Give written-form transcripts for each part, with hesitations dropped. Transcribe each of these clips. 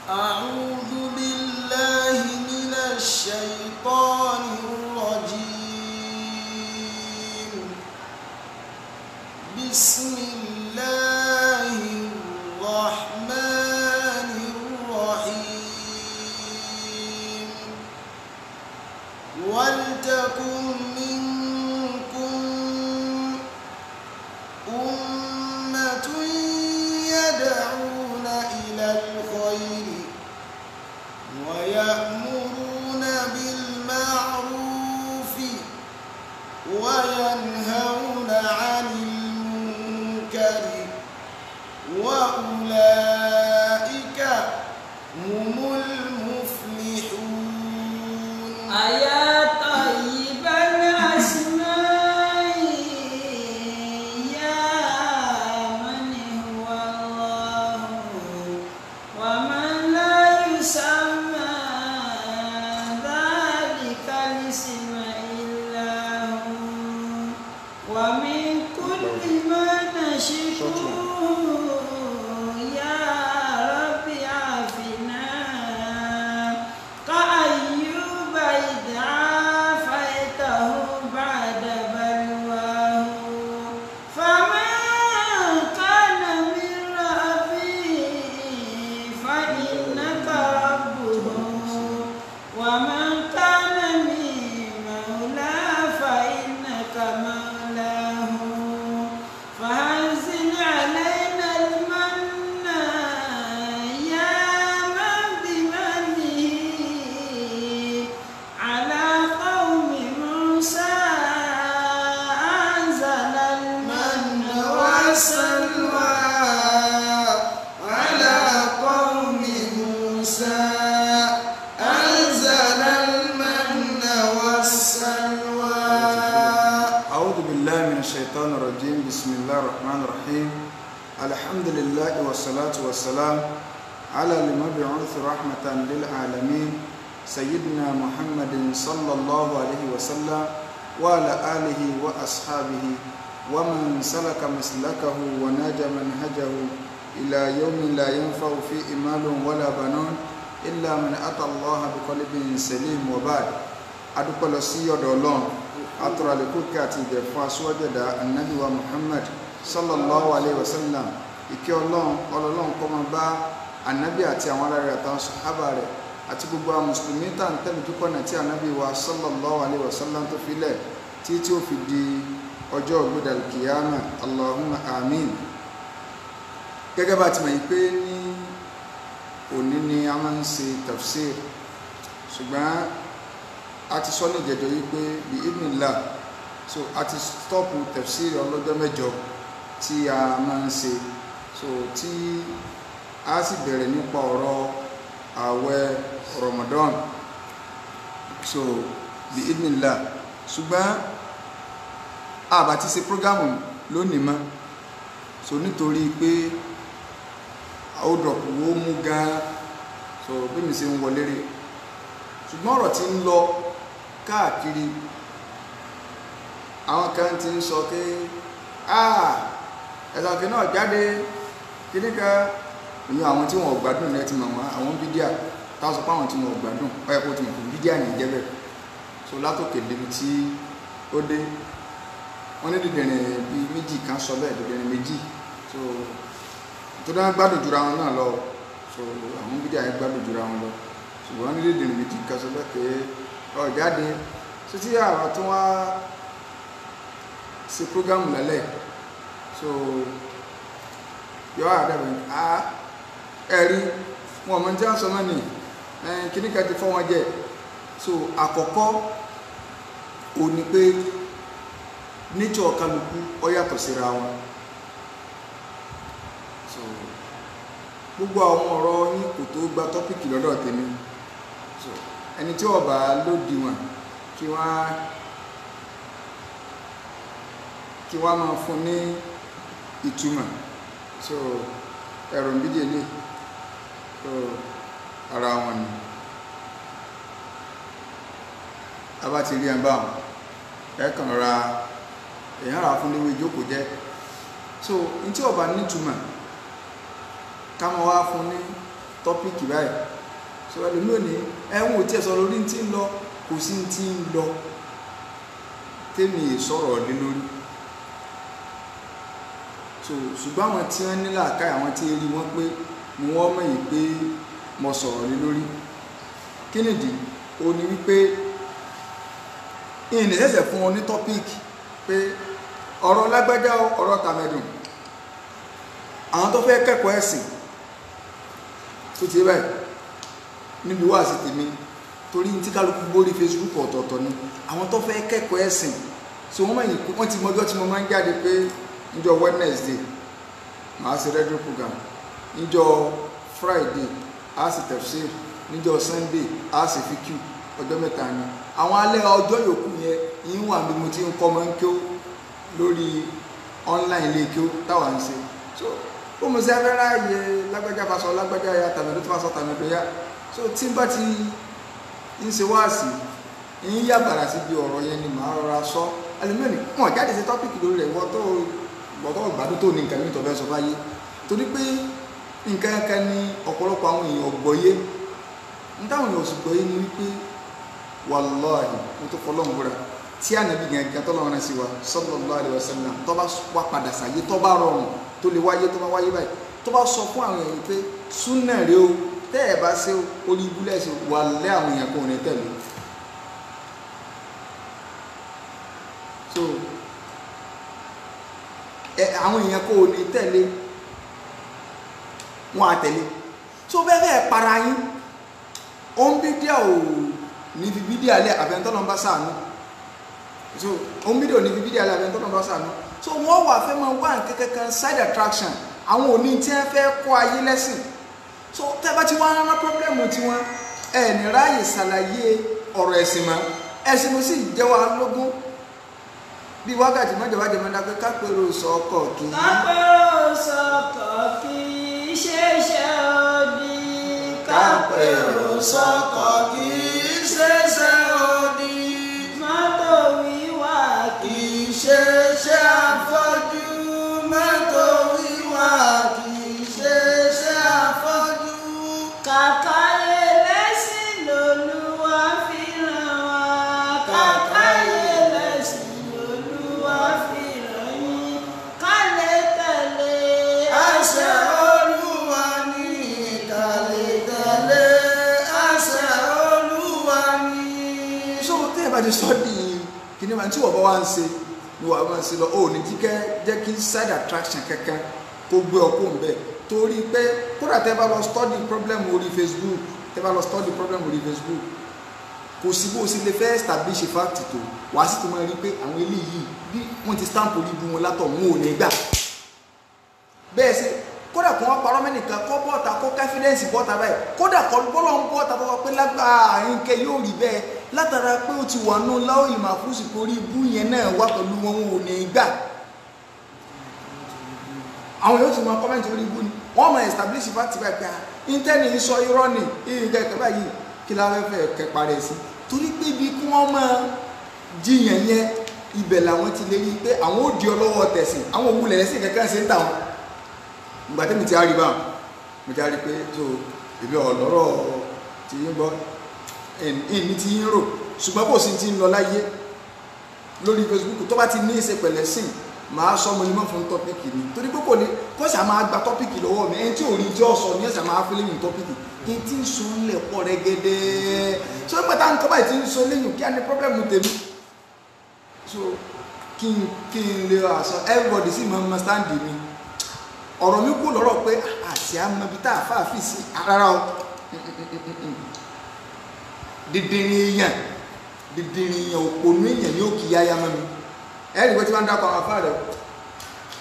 أعوذ بالله من الشيطان الرجيم. بسم الله الرحمن الرحيم. ولتكن منكم أمة يدعون إلى الخير ويأمرون بالمعروف وينهون عن المنكر وأولئك هم المفلحون. يا طيب الأسماء يا من هو الله ومن لا يسمى ذلك الاسم إلا هو ومن كل ما نشكو يا رب عافنا كأيوب إذ عافيته بعد بلواه فمن كان من ربه فإنك ربه ومن كان من مولى فإنك مولاه فأنزل علينا المن يا من بمنه على قوم موسى أنزل المن والسلوى على قوم موسى أنزل المن والسلوى. أعوذ بالله من الشيطان الرجيم. بسم الله الرحمن الرحيم. الحمد لله والصلاة والسلام على المبعوث رحمة للعالمين سيدنا محمد صلى الله عليه وسلم وعلى آله وأصحابه ومن سلك مسلكه وناج منهجه إلى يوم لا ينفع فيه مال ولا بنون إلا من أتى الله بقلب سليم. وبعد adúpẹ́ lọ sí ọ̀dọ̀ Ọlọ́run atọrọ àlékún kí àti ìgẹ̀ fún aṣíwájú ẹ̀dá Ànábì wa Muhammad sallallahu alayhi wa sallam. ìkẹ́ Ọlọ́run kó máa bá Ànábì àti àwọn ará rẹ̀ àtàwọn sàhábà rẹ̀ àti gbogbo àwọn mùsùlùmí tá ń tẹ̀lé ojú pọ̀nà tí Ànábì wa sallallahu alayhi wa sallam tó filẹ̀ tí ó fi di ọjọ́ ògbódà kìyàmà. Allahumma amin. gẹ́gẹ́ bá ti mọ̀ yìí pé ní òní ni a máa ń ṣe tafsir, ṣùgbọ́n a ti sọ ní ìjẹjọ yìí pé bí ibnillah so a ti stọ́pù tafsir ọlọ́jọ́ mẹ́jọ tí a máa ń ṣe, so tí a sì bẹ̀rẹ̀ nípa ọ̀rọ̀ ààwẹ̀ Ramadan, so bí ibnillah. ṣùgbọ́n àbá ti ṣe prógámù lónìí mọ́, so nítorí pé àwòdọ̀pù wo mú gan, so bí mi ṣe ń wọlé rè, ṣùgbọ́n ọ̀rọ̀ tí ń lọ káàkiri àwọn kan ti ń sọ pé ẹ̀sàn kí náà jáde kíníkà ìyẹn àwọn tí wọn ò gbádùn ní ẹ ti mọ̀ wọ́n àwọn bídíà táwọn sọ pé àwọn tí wọn ò gbádùn ọ̀yà kó ti mọ̀ fún bídíà ní ìjẹ́bẹ̀. so látòkè débi tí ó dé wọ́n ní dìdìrín bíi méjì kan sọ bẹ́ẹ̀ dìdìrín méjì, so tó dáná gbádùn jura wọn náà lọ, so àwọn bídíà yẹn gbádùn jura wọn lọ, ṣùgbọ́n ní dìdìrín méjì kan sọ bẹ́ẹ̀ pé ọ̀jáde so tí àwọn tó wá ṣe prógámù lálẹ́, so yọ àdàbẹ̀ ẹ̀rí wọn ọmọ tí wọ́n sọ mọ́ ni kíníkà ti fọ́ wọn jẹ́. so àkọ́kọ́ ò ní pé nature kálukú ó yàtọ̀ síra wọn, so gbogbo àwọn ọ̀rọ̀ yín kò tó gba tọ́pìkì lọ́dọ̀ tèmi, so ẹni tí ọba lódiwọ̀n kí wọ́n máa fún ní ìtumọ̀, so ẹ̀rọ ìbídìí so ara wọn ni a bá ti rí ẹ̀ bá wọn ẹ̀kàn ra èèyàn rà fún léwé ìjókòó jẹ́, so n tí ọba nítumọ̀ ká mọ́ wá fún ní tọ́pìkì báyìí so ẹlòmíì ò ní ẹ̀hún ò tiẹ̀ sọ lórí tí ń lọ kò sí tí ń lọ tèmi sọ̀rọ̀ lé lórí so ṣùgbọ́n àwọn tí wọ́n ní làákàyè àwọn tí rí wọ́n pé ni wọ́n mọ̀ yìí pé mo sọ̀rọ̀ lé lórí kí nìdí ó ní wípé ìní ṣẹ̀ṣẹ̀ fún ọ ní tọ́pìkì pé ọ̀rọ̀ lágbájá ọ̀rọ̀ tàmẹ̀dùn àwọn tó fẹ́ kẹ́kọ̀ọ́ ẹ̀sìn tó ti báyìí níbi wá sí tèmi torí tí kálukú borí Facebook ọ̀tọ̀ọ̀tọ̀ ni àwọn tó fẹ́ kẹ́kọ̀ọ́ ẹ̀sìn so wọ́n mọ̀ wọ́n ti mọjọ́ tí mo máa ń jáde pé níjọ́ Wednesday màá ṣe radio program níjọ́ Friday a sì tafsir níjọ́ Sunday a sì FIQ ọjọ́ mẹ́ta ni àwọn alẹ́ ọjọ́ yòókù yẹn yín wà bí mo ti ń kọ́ mọ́ ń kí ó lórí online ilé kí ó táwa ń ṣe so ó mo ṣe afẹ́rẹ́ ààyè lágbájá fasọ lágbájá ya tàmẹ̀dó tó fasọ tàmẹ̀dó ya so tí n bá ti ń ṣe wáàsí ń yàbàrà sí bí ọ̀rọ̀ yẹn ni màá rọra sọ ẹlẹ́mìíràn wọn jáde sí tọ́pìkì lórí rẹ̀ wọ́n tó gbàdú tó ní nǹkan mi tó fẹ́ sọ fáyé torí pé nǹkan kan ní ọ̀pọ̀lọpọ̀ àwọn èèyàn gbọ́yé ń táwọn èèyàn sì gbọ́yé ni wípé wàláhì mo tó fọlọ́n búra tí ànábì gangan tó lọ́wọ́ sí wa sallallahu alaihi wasallam tó bá wá padà sáyé tó bá rọrùn tó lè wáyé tó bá wáyé báyìí tó bá sọ fún àwọn èèyàn pé súnà rẹ o tẹ́ ẹ̀ bá ṣe orí ibúlẹ̀ ṣe wà lẹ́ àwọn èèyàn kan ò ní tẹ̀lé so àwọn èèyàn kan ò ní tẹ̀lé wọn à tẹ̀lé so bẹ́ẹ̀ bẹ́ẹ̀ para yín ó ń bí díẹ̀ o ní fi bídíà alẹ́ àbẹ̀ntọ́lọ́mbá sàánú so ohun bídíò ní fi bídíà alẹ́ àbẹ̀ntọ́lọ́mbá sàánú so wọ́n wà fẹ́ máa wá nǹkankan side attraction àwọn òní tí wọ́n fẹ́ kọ́ ayé lẹ́sìn so tẹ́bá tí wọ́n rán pọ́blẹ́mù tí wọ́n ní ráyè ṣàlàyé ọ̀rọ̀ ẹ̀sìn mọ́ ẹ̀sìn mo sì jẹ́ wa lógún bí wákàtí mọ́jọ́wájọ́ mọ́ dápẹ́ kápẹ́rò sọ́kọ̀ kì í ṣeéṣe òdì kápẹ́rò sọ́kọ̀ kì í ṣeéṣe òdì mọ́tò wíwà kì í ṣeéṣe afọ́jú mọ́tò wíwà kì í ṣeéṣe afọ́jú kàkàyè lẹ́sìn lolúwa fi ràn wá kàkàyè lẹ́sìn lolúwa fi ràn yín ká lè tẹ̀lé àṣẹ Olúwa ní ká lè tẹ̀lé àṣẹ Olúwa ní. so tẹ́ ẹ bá ti sọ di kíní máa tí wọ́n bá wá ń ṣe ni wọ́n máa ń ṣe lọ ó ní jíkẹ́ jẹ́ kí side attraction kankan kó gbé ọkọ̀ ń bẹ̀ torí pé kódà tẹ́ bá lọ study problem orí Facebook tẹ́ bá lọ study problem orí Facebook kò sí bó ṣe lè fẹ́ establish fact tó wàá sì tó máa rí pé àwọn eléyìí bí wọ́n ti stamp orí bu wọn látọ̀ wọn ò ní gbà bẹ́ẹ̀ ṣe kódà kó wọ́n parọ́ mẹ́nìkan kọ́ bọ́ọ̀ta kó confidence bọ́ọ̀ta báyìí kódà kọ́ bọ́ọ̀lọ́ ń bọ́ọ̀ta tó wọ́n pé lágbàá nǹkẹ́ yóò rí bẹ́ẹ̀ látara pé ó ti wà nù láwùjọ màfúsì torí ibú yẹn náà wà pẹ̀lú wọn ò ní gbà àwọn yóò ti mọ kọ́mẹ́ntì orí ibú ni wọ́n mọ̀ establish fact báyìí pé intanet sọ irọ́ ni ìkẹ́kẹ́ báyìí kí la fẹ́ kẹ́ parẹ́ sí torí pé ibi kí wọ́n máa jiyàn yẹn ibẹ̀ làwọn ti lè rí pé àwọn ò di ọlọ́wọ́ tẹ̀sìn àwọn òwúlẹ̀ ẹ̀sìn kankan ṣe ń tà wọn ìgbà tẹ́mi ti rí báwọn mo ti rí pé so ìbí ọ̀lọ́rọ̀ ti yín gbọ́ ẹni tí yín rò ṣùgbọ́n kò sí ti ń lọ láyé lórí Facebook tó bá ti ní ìṣe pẹ̀lẹ́ sìn máa sọ mo ní mọ́ fún tọ́pìkì ni torí pé kò ní kó ṣà máa gba tọ́pìkì lọ́wọ́ mi ẹni tí ò rí tí ó sọ ní ẹ̀sà máa fi lẹ́yìn tọ́pìkì kí n tí ń sọ ń lẹ̀ pọ̀ rẹ́gẹ́dẹ́ so nígbà táwọn nǹkan báyìí ti ń sọ lẹ́yìn kí á ní pọ́blẹ́mù tèmi so kí n lè àṣọ everybody sì máa ń stand mi ọ̀rọ̀ mi kú lọ́rọ̀ pé àti àmọ́bí tá a fà fi sí rárá o dídìrín èèyàn òpònú èèyàn ní òkè yáyá mọ́ mi ẹ̀rí pé tí wọ́n ń dákọ̀ àwọn afá rẹ̀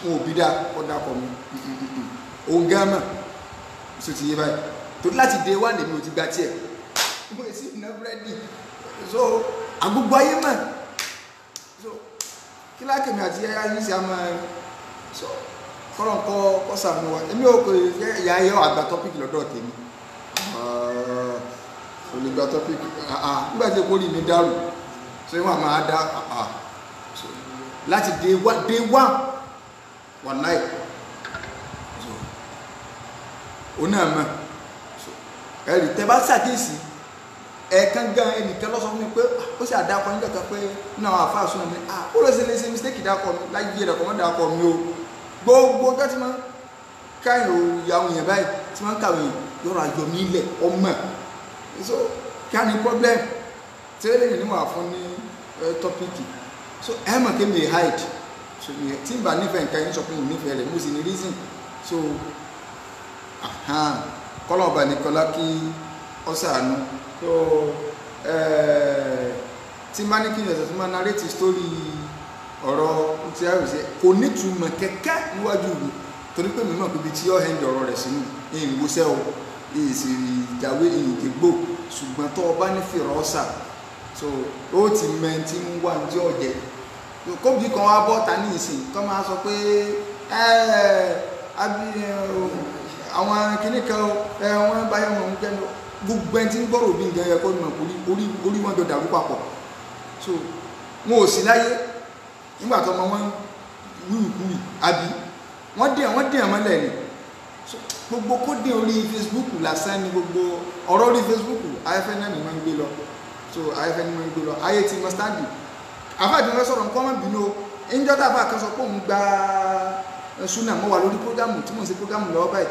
wọn ò bí dá ọ dákọ̀ mi òun gán mọ̀ so ti yé báyìí torí láti dé wà lèmi ò ti gba tiẹ̀ mo sì ná búrẹ́dì so àgbogbo ayé mọ̀ so kí lákèmí àti ẹ̀yà yìí sì á mọ̀ so kọ́lọ̀ kọ́ sàmú wa èmi ò kò yà ayé àgbà tọ́pìkì lọ́dọ̀ tèmi olùgbà tọ́pìkì nígbà tí kò rí mi dárò so ìwọ̀n máa dá láti day one night so ó náà mọ̀ so ẹ̀rì tẹ́ bá ṣàkíyèsí ẹ̀ẹ̀kan gan ẹnìkan lọ́sọ fún mi pé ó sì àdàkọ̀ nígbà kan pé nínú àwọn àfáà súnà mi ó lọ sí léṣe mistake dákọ̀ mi láyé rẹ̀ kọ́ mọ́ dákọ̀ mi o gbogbo ọjọ́ tí wọ́n káyọ̀ ìyàwó yẹn báyìí tí wọ́n kàwé yọ̀rọ̀ àjọ mi lẹ̀ ọmọ so kí á ní problem tí ó lè ní wà fún ní tọ́pìkì so ẹ mọ̀ kí mi hide so tí n bá nífẹ̀ẹ́ nǹkan yín sọ pé mi nífẹ̀ẹ́ rẹ̀ mo sì ní reason so kọ́lọ̀ ọba nìkọlá kí ọ ṣàánú so tí má ní kí n yẹ̀sẹ̀ tó máa narrate story ọ̀rọ̀ tí a rò sí kò nítumọ̀ kẹ́kẹ́ níwájú mi torí pé mi mọ̀ píbi tí ó hẹ́ndì ọ̀rọ̀ rẹ̀ sínú ìyìn ìwòsẹ́ o ìsì ìjàwé ìyìn ìgbò ṣùgbọ́n tó ọba ní fìrọ́sà so ó ti mẹ́ntí ń wà ní ọ̀jẹ̀ kóbi kan wá bọ́ ta ní ìsìn tó máa sọ pé àwọn kìnnì kan wọ́n bá yẹn wọn jẹ́ gbogbo ẹni tí ń gbọ́rọ̀ òbí nǹkan ẹ̀kọ́ nínú orí wọn jọ dàrú papọ̀ so wọn ò sí láyé nígbà tó ọmọ wọn wíwìkúwì àbí wọ́n dín àmọ́lẹ̀ ni gbogbo kó dín orí Facebook lásán ni gbogbo ọ̀rọ̀ orí Facebook ayẹ́fẹ́ náà ni wọ́n ń gbé lọ so ayẹ́fẹ́ ni wọ́n ń gbé lọ ayé ti mọ́ stáàdì àfáàdì wọn sọ̀rọ̀ nǹkan mọ́ bínú ìjọba àfáà kan sọ pé òun gba súnà mọ́ wà lórí prógámù tí mò ń ṣe prógámù lọ́wọ́ báyìí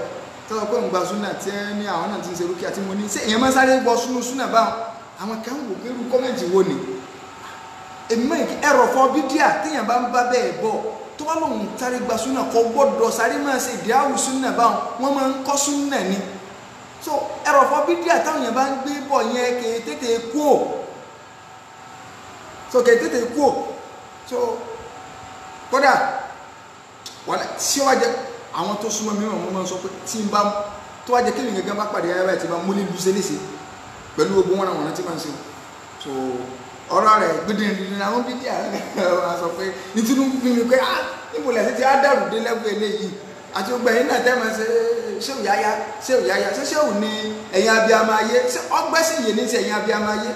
tó sọ pé òun gba súnà tí ẹ ní àwọn náà ti ń ṣe rúkìá tí mo ní ṣé èèyàn máa sáré gbọ́ súnà báwọn àwọn kan wò pé irú kọ́mẹ̀ntì wo ni èmi ẹ̀rọ fọ bídíà téèyàn bá ń bá bẹ́ẹ̀ bọ̀ tó bá lóun sáré gba súnà kò gbọ́dọ̀ sáré máa ṣe ìdáhùn súnà báwọn wọ́n máa ń kọ́ súnà ni so ẹ̀rọ fọ bídíà táwọn èèyàn bá ń gbé bọ̀ yẹn kè é tètè kú ò so kè é tètè kú ò so kódà wàlá tí wàá jẹ àwọn tó súnmọ́ mi wọ́n máa ń sọ pé tí n bá tó wàá jẹ kí nìkan bá pàdé ayé báyìí tí n bá múlẹ̀ lu ṣe léṣe pẹ̀lú gbogbo wọn àwọn tí máa ń ṣe so ọ̀rọ̀ rẹ̀ gbẹdẹ̀rẹ̀ àwọn bíbí àwọn sọ pé ní Tinubu bí mi pé níbo lẹ́sẹ̀ tí á dàrú dé lẹ́gbẹ̀ẹ́ eléyìí àti gbogbo ẹ̀yìn náà tẹ́mọ̀ ṣé ò yáyá ṣé ṣé ò ní ẹ̀yin abiyamọ ayé ṣé ọgbẹ́sì yìí ní ti ẹ̀yin abiyamọ ayé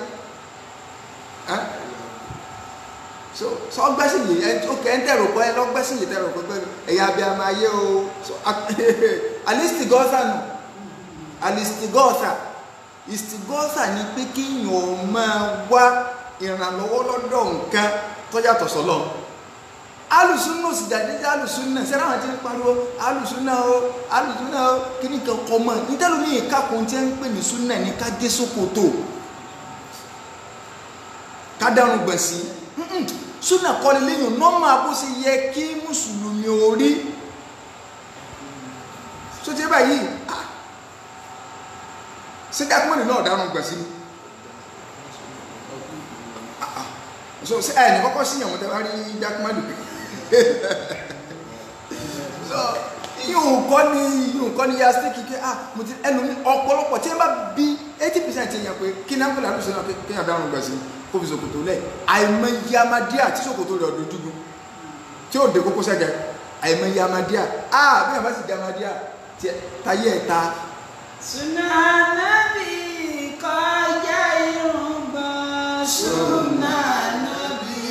so ọgbẹ́sì yìí ó kẹ́ ń tẹ̀rọ pé lọ́gbẹ́sì yìí tẹ̀rọ pé ẹ̀yin abiyamọ ayé o so alistigọ́sà nù istigọ́sà ni pé kíyàn máa wá ìrànlọ́wọ́ lọ́dọ̀ nǹkan tó yàtọ̀ sọ́lọ́ alùsùnà sì jáde jẹ́ alùsùnà sẹ́rẹ́ àwọn tí ń pariwo alùsùnà o kí ní kan kọ́ mọ́ nítẹ́lú ní ìkàkùn tí ń pè ní súnà ní ká dé sókòtò ká dárun gbẹ̀sí súnà kọ́ni lẹ́yìn nọ́mà bó ṣe yẹ kí mùsùlùmí orí sóti báyìí ṣé jákèmọ́nì náà dárun gbẹ̀sí ni so ṣe ẹ̀ ní kọ́kọ́ sí ìyàwó tẹ́wàá rí jákèmọ́nì pé so yóò kọ́ ní yasí kíkẹ́ mo ti ẹnu ní ọ̀pọ̀lọpọ̀ tí ẹ bá bí 80% èèyàn pé kí náà pẹ̀lú àlùsọ náà kí náà dárun gbẹ̀sí kó fi ṣòkòtò lẹ̀ àìmọye amadíà tí ṣòkòtò rẹ̀ ọdún dúdú tí ó dé kókó sẹ́gẹ̀ àìmọye amadíà bí wọ́n bá sì di amadíà táyé ẹ̀ta. Súnà Nábì kọjá irùngbọ̀n. Súnà Nábì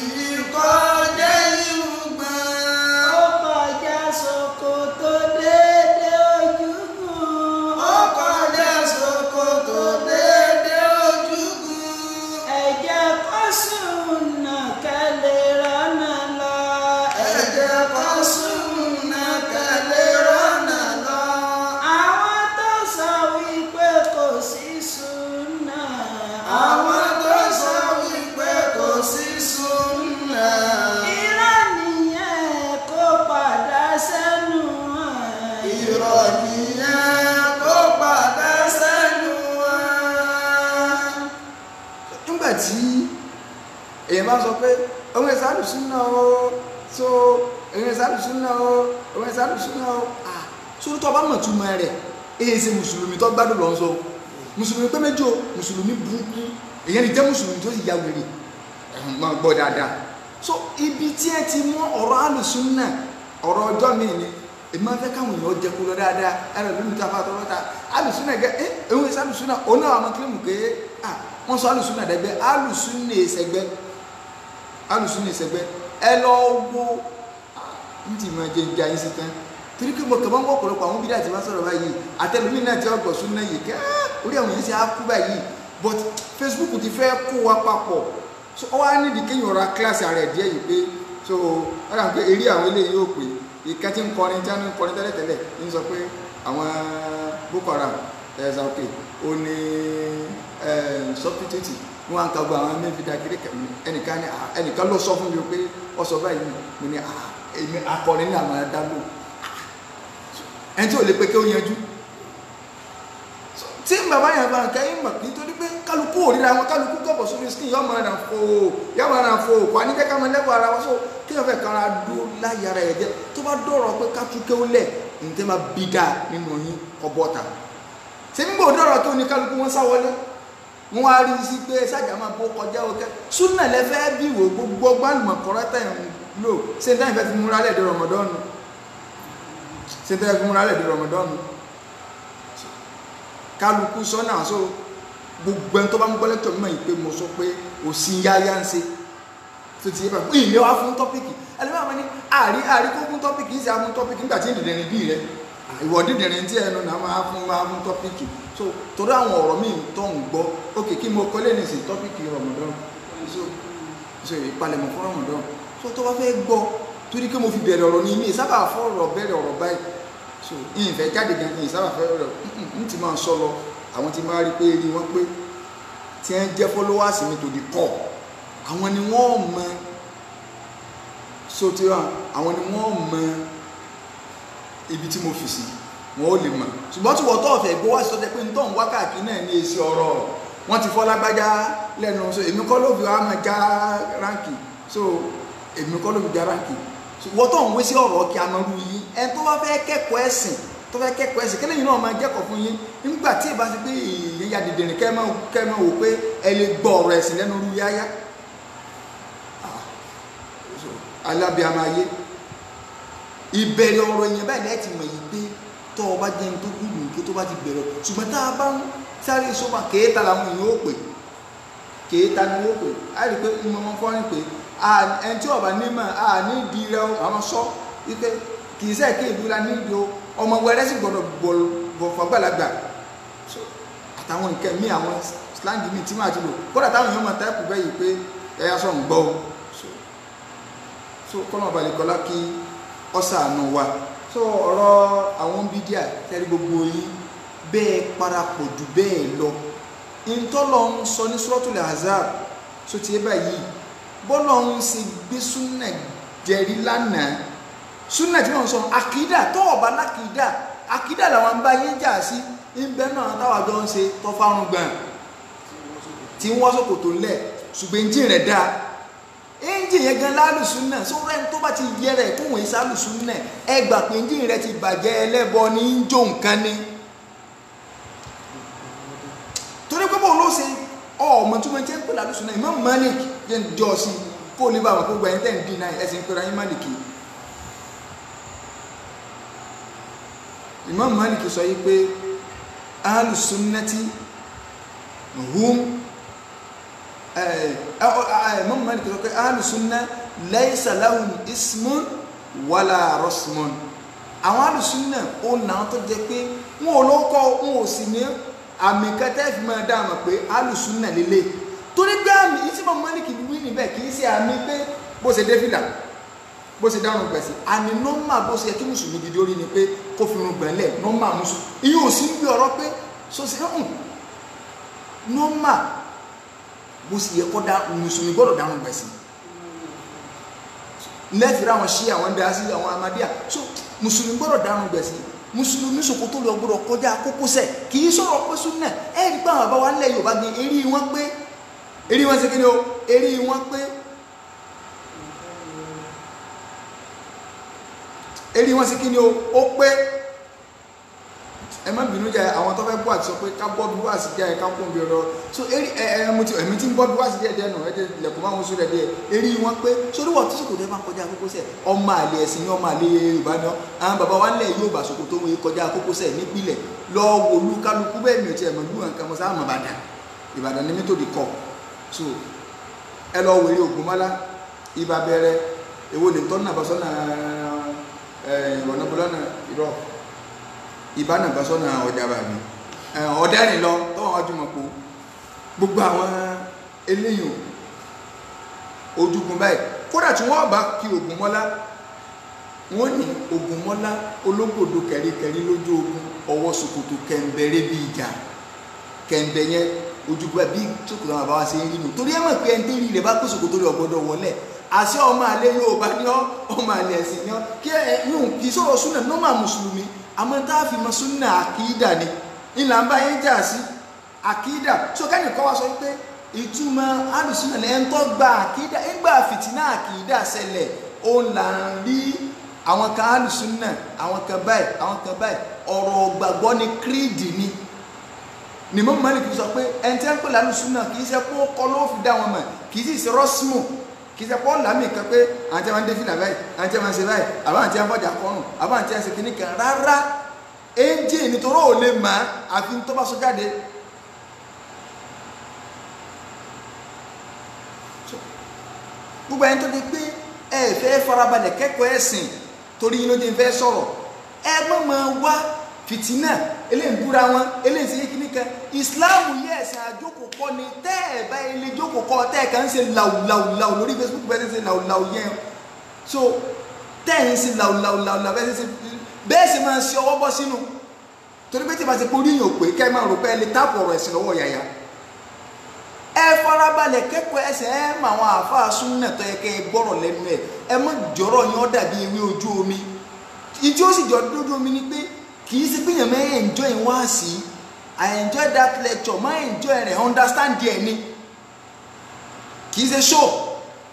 kọjá irùngbọ̀n. Ó kọjá ṣòkòtò dédé ojúgun. Ó kọjá ṣòkòtò dédé ojúgun. Ẹ jẹ́ kó súnà kẹ́lẹ́ rọ́nà lọ. Ẹ jẹ́ kó súnà kẹ́lẹ́ rọ́nà lọ. Àwọn tó sọ wípé kò sí súnà. Àwọn tó sọ wípé kò sí súnà. Irọ́ nìyẹn kó padà sẹ́nu wọn. Irọ́ nìyẹn kó padà sẹ́nu wọn. Nígbà tí èèyàn bá sọ pé òun ẹ̀sà àlùsúnà o so òun ẹ̀sà àlùsúnà o òun ẹ̀sà àlùsúnà o sórí tó bá mọ̀ túmọ̀ rẹ̀ èyí ṣe mùsùlùmí tó gbádùn lọ sọ mùsùlùmí pé méjì o mùsùlùmí burúkú èyàn lè jẹ́ mùsùlùmí tó sì ya wèrè máa gbọ́ dáadáa so ibi tí ẹ ti mú ọ̀rọ̀ àlùsúnà ọ̀rọ̀ ọjọ́ mi ni èmi máa fẹ́ káwọn èèyàn jẹ kó lọ dáadáa ẹ̀rọ lómi tá a fà tọ́ lọ́ta àlùsúnà gẹ́ òun ẹ̀sà àlùsúnà òun náà àwọn kílímù pé wọ́n sọ alùsùnà dẹ́gbẹ́ alùsùnà ìṣẹ́gbẹ́ ẹ lọ wo ní ti máa jẹ ìjà yín sí tán torí pé mo kàn máa ń wọ́ ọ̀pọ̀lọpọ̀ àwọn bídà tí wọ́n sọ̀rọ̀ báyìí àtẹlùmí náà tí wọ́n gbọ̀ sún náà yìí kẹ́ orí àwọn yẹn ṣe á kú báyìí but Facebook ti fẹ́ kó wa papọ̀ so ọ wá nídìí kéèyàn ra kíláàsì ààrẹ díẹ̀ yìí pé so wọ́n dà pé eré àwọn eléyìí yóò pè ìka tí ń kọrin tí wọ́n ń kọrin tẹ́lẹ̀tẹ́lẹ̀ ń sọ pé àwọn Boko Haram ẹ̀ẹ́dà òkè ó ní substitute wọn à ń kagbo àwọn mẹ́fìdá kiri ẹnìkan ló sọ fún mi pé ọ sọ báyìí mo ní èmi akọrin ní àwọn adágbò ẹni tí ò lè pe kí ó yanjú tí bàbá yẹn bá nǹkan yín mọ̀ nítorí pé kálukú òríra wọn kálukú kọ̀bọ̀ sórí skin yọ ọmọ rẹ̀ fò kò á ní kẹ́kẹ́ ọmọ lẹ́bọ̀ ara wọn so kí wọ́n fẹ́ kára dúró láyé ara ẹ̀ jẹ́ tó bá dọ̀rọ̀ pé kátúkẹ́ ó lẹ̀ ní tẹ́ máa bí dáa nínú yín ọbọ̀ta ṣé nígbà òdọ̀rọ̀ kí oníkálukú wọn sá wọlé wọn á rí sí pé sájà máa bó kọjá òkè súnà lẹ́fẹ́ bí wò gbogbo gbálùmọ̀ kọ́rẹ́tà ẹ̀ ń lò ṣé ní táyì fẹ́ fi múra lẹ́ẹ̀dẹ̀ rọmọdọ́nù kálukú sọ́nà so gbogbo ẹni tó bá ń gbọ́ lẹ́tọ̀ mímọ̀ yìí pé mo sọ pé òsì yáyá ń ṣe tó ti yé bá fún ìlé wa fún tọ́pìkì ẹlẹ́wọ̀n àwọn ní àrí kó fún tọ́pìkì ìṣe àwọn tọ́pìkì nígbà tí ìdìdìrín bí rẹ ìwọ dídìrín tí ẹnu náà máa fún tọ́pìkì so torí àwọn ọ̀rọ̀ míì tó ń gbọ́ ókè kí mo kọ́lé ní ìsìn tọ́pìkì Ramadan so ìpalẹ̀mọ̀ fún Ramadan so tó bá fẹ́ gbọ́ torí pé mo fi bẹ̀rẹ̀ ọ̀rọ̀ ní mi ìsábà fọ̀rọ̀ bẹ̀rẹ̀ ọ̀rọ̀ báyìí so ìfẹ́ jáde gan ní ìsábà fẹ́ ọ̀rọ̀ n ti máa sọ lọ àwọn tí máa rí pé rí wọ́n pé tí wọ́n jẹ́ followers mi tó di kọ́ àwọn ni wọ́n mọ so tí àwọn ni wọ́n mọ ibi tí mo fi sí wọn ò lè mọ̀ ṣùgbọ́n tí wọ́n tọ́ ọ̀fẹ́ gbówá sí tọ́jẹ́ pé ń tọ́ ń wákàtí náà ní èsì ọ̀rọ̀ wọ́n ti fọ́ lágbájá lẹ́nu so èmi kọ́ ló fi wá máa já ránkì so èmi kọ́ ló fi já ránkì wọ́n tó ń wé sí ọ̀rọ̀ kí a máa rú yín ẹ tó bá fẹ́ kẹ́kọ̀ọ́ ẹ̀sìn kí lẹ́yìn náà máa jẹ́kọ̀ọ́ fún yín nígbà tí ìbá ti pé èèyàn ya dìdìrín kẹ́ máa wò pé ẹ lè gbọ́ ọ̀rọ̀ ẹ̀sìn lẹ́nu rú yáyá alábíàmáyé ìbẹ̀rẹ̀ ọ̀rọ̀ èèyàn báyìí láti mọ̀ yìí pé tó o bá jẹ́ ní tó gúgùn kí tó bá ti bẹ̀rẹ̀ ṣùgbọ́n tá a bá ń sáré sọ́mà kéèta làwọn èèyàn ó pè kéèta ni ó pè á rí i pé ìmọ̀ wọn fọ́nrín pé ẹni tí ọba nímọ̀ ní ìdí rẹ àwọn sọ wípé kì í sẹ́ẹ̀kì ìlú la ní ìdí o ọmọ wẹrẹ sì gbọdọ̀ bọ̀ fọgbàlagbà àtàwọn nǹkan míì àwọn slang míì tí máa ti lò kódà táwọn èèyàn máa táìpù bẹ́ẹ̀ yìí pé ẹ̀yà sọ̀ ń gbọ́ o so kọ́nà ọ̀bàlẹ̀kọ́lá kí ọ̀sà àánú wa so ọ̀rọ̀ àwọn bídíà tẹ́lẹ̀ gbogbo yìí bẹ́ẹ̀ parapọ̀ jù bẹ́ẹ̀ lọ ìtọ́lọ́ ń sọ ní Suratul Ahzab so ti ẹ báyìí bọ́lọ̀ ń ṣe gbé súnà jẹ̀rí lánàá súnà tí wọ́n sọ àkídà tó ọ̀bá lákìídà àkídà làwọn bá yín jà sí ìbẹ́ náà táwọn àjọ ń ṣe tọ́fárún gbọ̀n tí wọ́n sọ̀kòtò ńlẹ̀ ṣùgbọ́n ẹ̀ńjìn rẹ̀ dáa ẹ̀ńjìn yẹn gan lálùsúnà sọ́rọ́ ẹni tó bá ti yẹ rẹ̀ kóhùn ẹ̀ sálùsúnà ẹ gbà pé ẹ̀ńjìn rẹ̀ ti bàjẹ́ ẹlẹ́bọ ní í jó nǹkan ni torí pé bọ́ọ̀ ló ṣe ọmọ tó máa ń jẹ́ pé lálùsúnà Imam Malik jẹ́ jọ sí kó lè bá wọn kó gba ẹni tẹ́ ń dín náà ẹ̀sìn ń pera yín Málìkì Imam Malik sọ yí pé alùsúnnàtì hum Imam Malik sọ pé alùsúnnà laysa lahum ismun wala rasmun àwọn alùsúnnà ó náà tó jẹ pé wọn ò lóko wọn ò sì ní àmì kẹtẹ́ fi máa dá àmọ̀ pé alùsúnnà lélẹ̀ torí pé àmì yìí tí Imam Malik wí níbẹ̀ kì í ṣe àmì pé bó ṣe dé fìlà bó ṣe dárun gbẹ̀sì àmì nọ́mà bó ṣe yẹ kí mùsùlùmí gidi orí ni pé kó fi run gbẹ̀lẹ̀ nọ́mà mùsùlùmí ìyẹn ò sí ń bí ọ̀rọ̀ pé so ṣe nọ́mà bó ṣe yẹ kó dá mùsùlùmí gbọ́dọ̀ dárun gbẹ̀sì lẹ́fìrí àwọn ṣí àwọn dá sí àwọn amadíà so mùsùlùmí gbọ́dọ̀ dárun gbẹ̀sì mùsùlùmí ṣòkòtò lọ gbọ́dọ̀ kọjá kókósẹ̀ kì í sọ̀rọ̀ pé súnà ẹ̀rí pé àwọn àbáwá ńlẹ̀ Yorùbá gbé eré wọn pé eré wọn ṣe kí ni o eré wọn pé eré wọn ṣe kí ni o ó pé ẹ má bínú jẹ àwọn tó fẹ́ bọ́ àti sọ pé ká bọ́ bí wá sí jẹ́ ká kún bí ọ̀rọ̀ so eré èmi tí ń bọ́ bí wá sí jẹ́ díẹ̀ nù ẹ̀jẹ̀ ilẹ̀kùn máa ń sún rẹ̀ díẹ̀ eré wọn pé sórí wọ́n tó ṣòkòtò ẹ máa kọjá kókósẹ̀ ọmọ àlè ẹ̀sìn ní ọmọ àlè Yorùbá ni àwọn bàbá wa ńlẹ̀ yóò bá ṣòkòtò wọn kọjá kókósẹ̀ nípìnlẹ̀ lọ wòlú kálukú bẹ́ẹ̀ mi ò tiẹ̀ mọ̀ lú nǹkan mọ́ sáà mọ̀ Ìbàdàn ní mítòdì kọ so ẹ lọ wèrè Ògúnmọ́lá ibà bẹ̀rẹ̀ èwo lè tọ́ nàbọ̀ sọ́nà ọ̀nà bọ́lọ́nà irọ́ ìbánàbásọ́nà ọjà bàbí ọ̀dẹ́rìn lọ tọ́wọ́n wájú mọ̀ pé gbogbo àwọn eléyìn ojúgun báyìí kódà tí wọ́n bá kí Ògúnmọ́lá wọ́n ní Ògúnmọ́lá ológbòdo kẹ̀ríkẹ̀rí lójú ogun ọwọ́ ṣòkòtò kẹ̀ǹbẹ̀rẹ̀ bí ìjà kẹ̀ǹbẹ̀ yẹn ojúgun bí ṣòkòtò àwọn àbáwá ṣe ń rí nù torí ẹ̀ mọ̀ pé ẹni tí rí rẹ̀ bá kó ṣòkòtò rẹ̀ ọ̀gbọ́dọ̀ wọlé àṣẹ ọmọ àlẹ Yorùbá ní ọmọ àlẹ ẹ̀sìn ní kí ẹ̀yún kì í sọ̀rọ̀ súnà nọ́mà mùsùlùmí àmọ́ tá a fi mọ súnà àkìídà ni ìlà ń bá yẹn jà sí àkìídà tó kẹ́ni kọ́ wa sọ pé ìtumọ̀ alùsùnà ní ẹni tó gba àkìídà ìgbà fìtínà àkìídà ṣẹlẹ̀ ó là ń rí àwọn kan alùsùnà àwọn kan báyìí ọ̀rọ̀ gbàgbọ́ ni kírìdì ni mọ́ Málíkì sọ pé ẹni tí wọ́n ń pè lálùsùnà kì í ṣe pé ó kọ́ ló fi dá wọn mọ̀ kì í sì ṣe rọ́ṣmù kì í ṣe pọ́ lámì kan pé àwọn tí wọ́n ń dé fìlà báyìí àwọn tí wọ́n ń ṣe báyìí àbáwọn tí wọ́n ń fọjà kọrùn àbáwọn tí wọ́n ń ṣe kìíní kan rárá éjì nítorí ò lè mà á àfi tó bá sọ jáde. gbogbo ẹni tó di pé ẹ fẹ́ farabalẹ̀ kẹ́kọ̀ọ́ ẹ̀sìn torí yín ló ti fẹ́ sọ̀rọ̀ ẹ mọ̀ máa wá fìtínà eléyìí búra wọn eléyìí ṣe kìíní kan ìsìláàmù yẹ ẹ̀sìn àjókòó kọ́ ni tẹ́ ẹ̀ bá ilé jókòó kọ́ tẹ́ ẹ̀ kàn ń ṣe làwùlàwù lórí Facebook bẹ́ẹ̀ ṣe làwùlàwù yẹn so tẹ́ ẹ̀ ń ṣe làwùlàwù bẹ́ẹ̀ ṣe máa ṣe ọwọ́ bọ́ sínú torí pé tí ìbá ṣe pé oríyìn òpè kẹ́ ẹ máa rò pé ẹ lè táàpù ọ̀rọ̀ ẹ̀sìn lọ́wọ́ yàyà ẹ farabalẹ̀ kẹ́kọ̀ọ́ ẹsẹ̀ ẹ mọ àwọn àáfàá súnnà tó yẹ kẹ́ ẹ gbọ́rọ̀ lẹ́nu ẹ mọ jọ̀rọ̀ yẹn ó dàbí ewé ojú omi ìdí ó sì jọ lójú omi ni pé kì í ṣe pé yẹn mẹ́ enjoy wá sí I enjoy that lecture má enjoy rẹ̀ understand díẹ̀ ni kì í ṣe show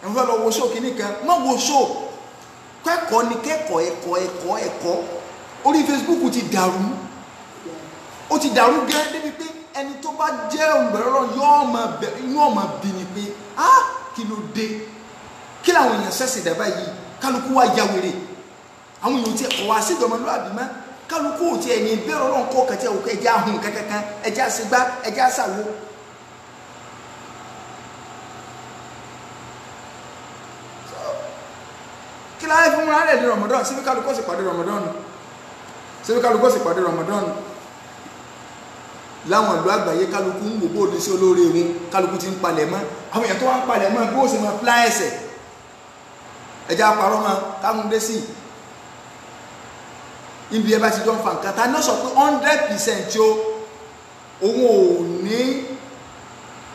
ẹ fẹ́ lọ wo show kìíní kan má wo show kẹ́kọ̀ọ́ ni kẹ́kọ̀ọ́ ẹ̀kọ́ orí Facebook ti dàrú ó ti dàrú gẹ́gẹ́ débi pé ẹni tó bá jẹ́ olùbẹ̀rẹ̀ yóò máa bí ni pé kí ló dé kí làwọn èèyàn ṣẹ̀ṣẹ̀ dàbá yìí kálukú wá ya wèrè àwọn èèyàn tí ẹ̀kọ́ wá sí ìdọ̀mọlúwàbí mọ́ kálukú ò tí ẹ̀yìn ìbẹ̀rẹ̀ ọlọ́run kọ́ kẹtẹ́ òkú ẹja ahùn kankan ẹja àṣegbá ẹja àṣàwò. kí láyé fún wọn rẹ̀ ní Ramadan síbi kálukú sì pàdé Ramadan láwọn ìlú àgbáyé kálukú ń wò bó ní sí olóore wọn kálukú ti ń palẹ̀ mọ́ àwọn èèyàn tó wá ń palẹ̀ mọ́ bó ṣe máa plá ẹsẹ̀ ẹja parọ́ mọ́ káwọn dé sí ibi ẹ bá ti jọ ń fa nǹkan ta náà sọ pé 100% tí òun ò ní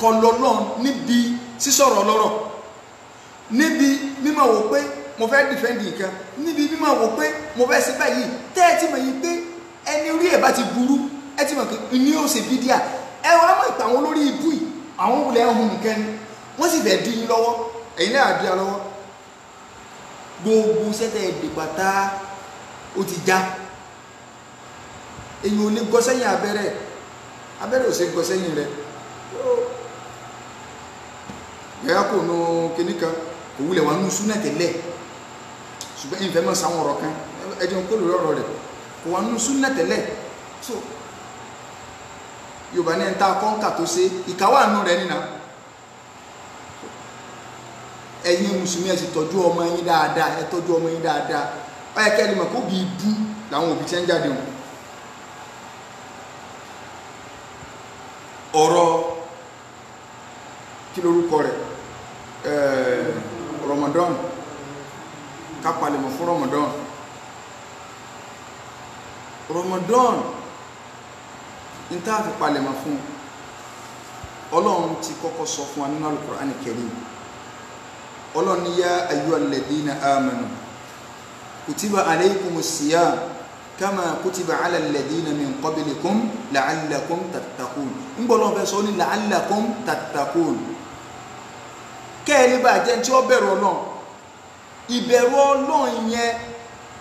kọlọ́lọ́ níbi sísọ̀rọ̀ ọlọ́rọ̀ níbi mímọ̀ wò pé mo fẹ́ dìfẹ́ǹdì nǹkan níbi mímọ̀ wò pé mo fẹ́ ṣe báyìí tẹ́ ẹ ti mọ̀ yìí pé ẹni orí ẹ̀ bá ti burú ẹ ti mọ̀ pé ní ó ṣe fídíà ẹ wọ́n á mọ̀ ìpà àwọn olórí ibú yìí àwọn olè ẹ̀hún nìkan ni wọ́n sì fẹ́ dín in lọ́wọ́ ẹ̀yin náà dín in lọ́wọ́ gbogbo sẹ́tẹ̀ ẹ̀dẹ̀gbàtà ó ti já èyí ò ní gọ sẹ́yìn abẹ́rẹ́ ò ṣe gọ sẹ́yìn rẹ̀ yàrá kò nu kíní kan kò wulẹ̀ wà nù súnà tẹ́lẹ̀ ṣùgbọ́n ìfẹ́ mọ̀ sáwọn ọ̀rọ̀ kan ẹ̀dín kó lórí ọ̀rọ̀ rẹ̀ kò wà nù súnà tẹ́lẹ̀ so Yorùbá ní ẹ̀ńtà kọ́ńkà tó ṣe ìkáwà nù rẹ̀ nínà ẹ̀yin mùsùlùmí ẹ sì tọ́jú ọmọ yín dáadáa ẹ tọ́jú ọmọ yín dáadáa ó yẹ kẹ́ni mọ̀ kó bí ibú làwọn òbí tí ń jáde wọn ọ̀rọ̀ kí lórúkọ rẹ̀ Ramadan kápálẹ̀mọ̀ fún Ramadan ní tá a fi palẹ̀mọ̀ fún Ọlọ́run ti kọ́kọ́ sọ fún wa nínú Al-Qur'an Al-Karim Ọlọ́run ní yá ayyuhal ladhina amanu kutiba alaykumus siyam kama kutiba ala alladhina min qablikum la'allakum tattaqun ńgbọ́ lọ́wọ́ fẹ́ sọ ní la'allakum tattaqun kẹ́ẹ̀lì bá jẹ́ tí ó bẹ̀rù Ọlọ́run ìbẹ̀rù Ọlọ́run yẹn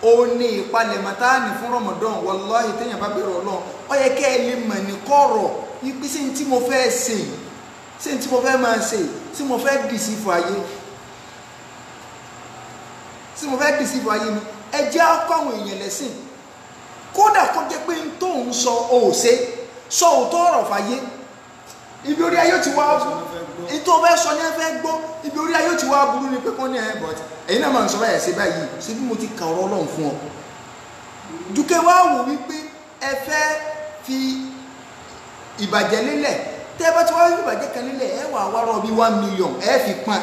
ó ní ìpalẹ̀mọ̀ tá ní fún Ramadan wallahi téèyàn bá bẹ̀rù Ọlọ́run ó yẹ kẹ́ẹ̀lì mọ̀ ní kọ̀rọ̀ ipi sí tí mo fẹ́ ṣe sí tí mo fẹ́ máa ṣe tí mo fẹ́ dì sí fún ayé tí mo fẹ́ dì sí fún ayé ni ẹ jẹ́ akọ́ àwọn èèyàn lẹ́sìn kódà kó jẹ́ pé n tó ń sọ òòṣe sọ òótọ́ ọ̀rọ̀ fàyè ibi orí ayé ti wá ètò ọbẹ̀ sọ ní ẹ fẹ́ gbọ́ ibi orí ayé ti wá burú ni pé kọ́ ní ẹ̀ bọ̀t ẹ̀yin náà máa ń sọ báyìí ṣe báyìí ṣe bí mo ti kà ọ̀rọ̀ Ọlọ́run fún ọ dúkẹ́ wá wò wípé ẹ fẹ́ fi ìbàjẹ́ lélẹ̀ tẹ́ bá ti wá fi ìbàjẹ́ kan lélẹ̀ ẹ wà wá rọ bí 1 million ẹ fi pọn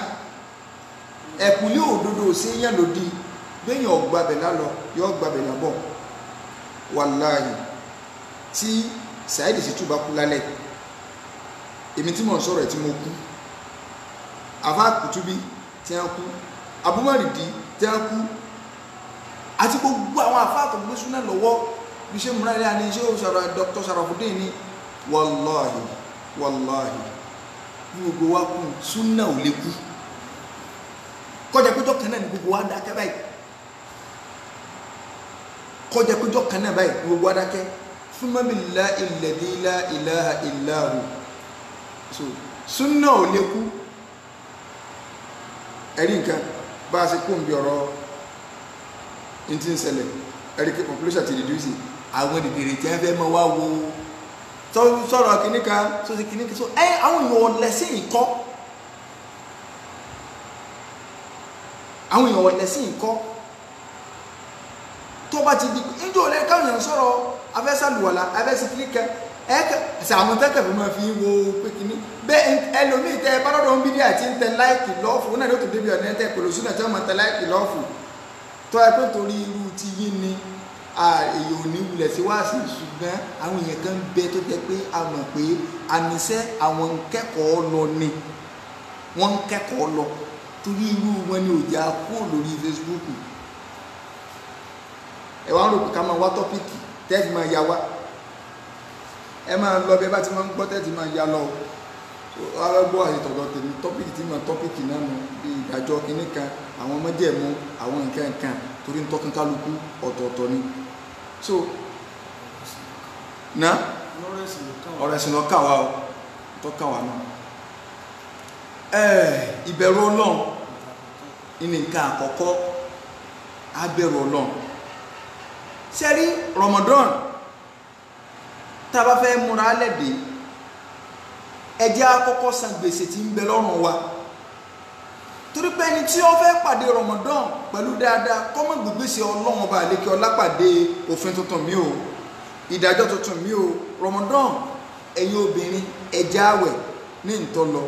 ẹ̀kúnlé òdodo sí yẹn lòdì gbẹ̀yìn ọ̀gbàbẹ̀ lálọ yọ ọ̀gbàbẹ̀ lábọ̀ wàláhì tí Saheed Shittu bá kú lálẹ́ èmi tí mò ń sọ̀rọ̀ ẹ̀ tí mo kú Àfà Kutubi tí wọ́n kú Abu Maridi tí wọ́n kú àti gbogbo àwọn àfáà tó gbé súnà lọ́wọ́ bí ṣe múra ilé àní ṣe òṣàrà Dr. Sharafuddin ní wàláhì bí gbogbo wa kú súnà ò lè kú kọjá péjọ kan náà ní gbogbo wa dákẹ́ báyìí kọjá péjọ kan náà báyìí ní gbogbo wa dákẹ́ thumma billahi alladhi la ilaha illa hu so súnà ò lè kú ẹ̀rí nǹkan bá a ṣe kó ń bí ọ̀rọ̀ inti ń ṣẹlẹ̀ ẹ̀ríkẹ́ population ti reduce àwọn dìdìrì tí wọ́n fẹ́ mọ́ wá wo sọ̀rọ̀ kìníkà so sí kìníkà so àwọn èèyàn ọ̀lẹ́sìn ìkọ́ àwọn èèyàn ọ̀lẹ́sìn ìkọ́ tó bá ti di ìjọ ọ̀lẹ́ káwọn èèyàn sọ̀rọ̀ afẹ́sàlùwàlà afẹ́sì kìníkà ẹ̀ẹ́kẹ́ àwọn tẹ́kẹ̀ fún máa fi wo pé kìíní bẹ́ẹ̀ ẹlòmíì tẹ bá lọ́dọ̀ ń bí díà tí ń tẹ láìkì lọ́ọ̀fù náà ló tó débi ọ̀nà tẹ pẹ̀lú sínú àti ọmọ tẹ láìkì lọ́ọ̀fù tó ẹ pé torí irú ti yín ni èyí ò ní wulẹ̀ sí wá sí ṣùgbọ́n àwọn èèyàn kan bẹ tó jẹ́ pé a mọ̀ pé àníṣe àwọn ń kẹ́kọ̀ọ́ lọ ni wọ́n ń kẹ́kọ̀ọ́ lọ torí irú wọn ni òjá kúrò lórí Facebook ẹ wá ń rò pé ká máa wá tọ́pìkì tẹ́ẹ̀fì máa ya wá ẹ máa lọ bí ẹ bá ti máa ń gbọ́ tẹ́ẹ̀tì máa ya lọ wọ́n gbọ́ àyètọ̀dọ̀ tèmi tọ́pìkì tí mo tọ́pìkì náà nù bí ìdájọ́ kìíní kan àwọn ọmọdéẹ̀mú àwọn nǹkan kan torí ń tọ́kún kálukú ọ̀tọ̀ọ̀tọ̀ ni so na ọ̀rọ̀ ẹ̀sìn lọ káwa o tó káwa náà ìbẹ̀rù Ọlọ́run ní nǹkan àkọ́kọ́ abẹ̀rù Ọlọ́run sẹ́rí Ramadan tá a bá fẹ́ múra lẹ́dẹ̀ẹ́ ẹ jẹ́ àkọ́kọ́ san gbèsè tí ń bẹ lọ́rùn wa torí pé ẹni tí ó fẹ́ pàdé Ramadan pẹ̀lú dáadáa kọ́mọ̀ gbègbèsè Ọlọ́run ọba àlékè ọlá pàdé òfin tuntun mi o ìdájọ́ tuntun mi o Ramadan ẹ̀yin obìnrin ẹ̀jẹ̀ àwẹ̀ ní ìtọ́lọ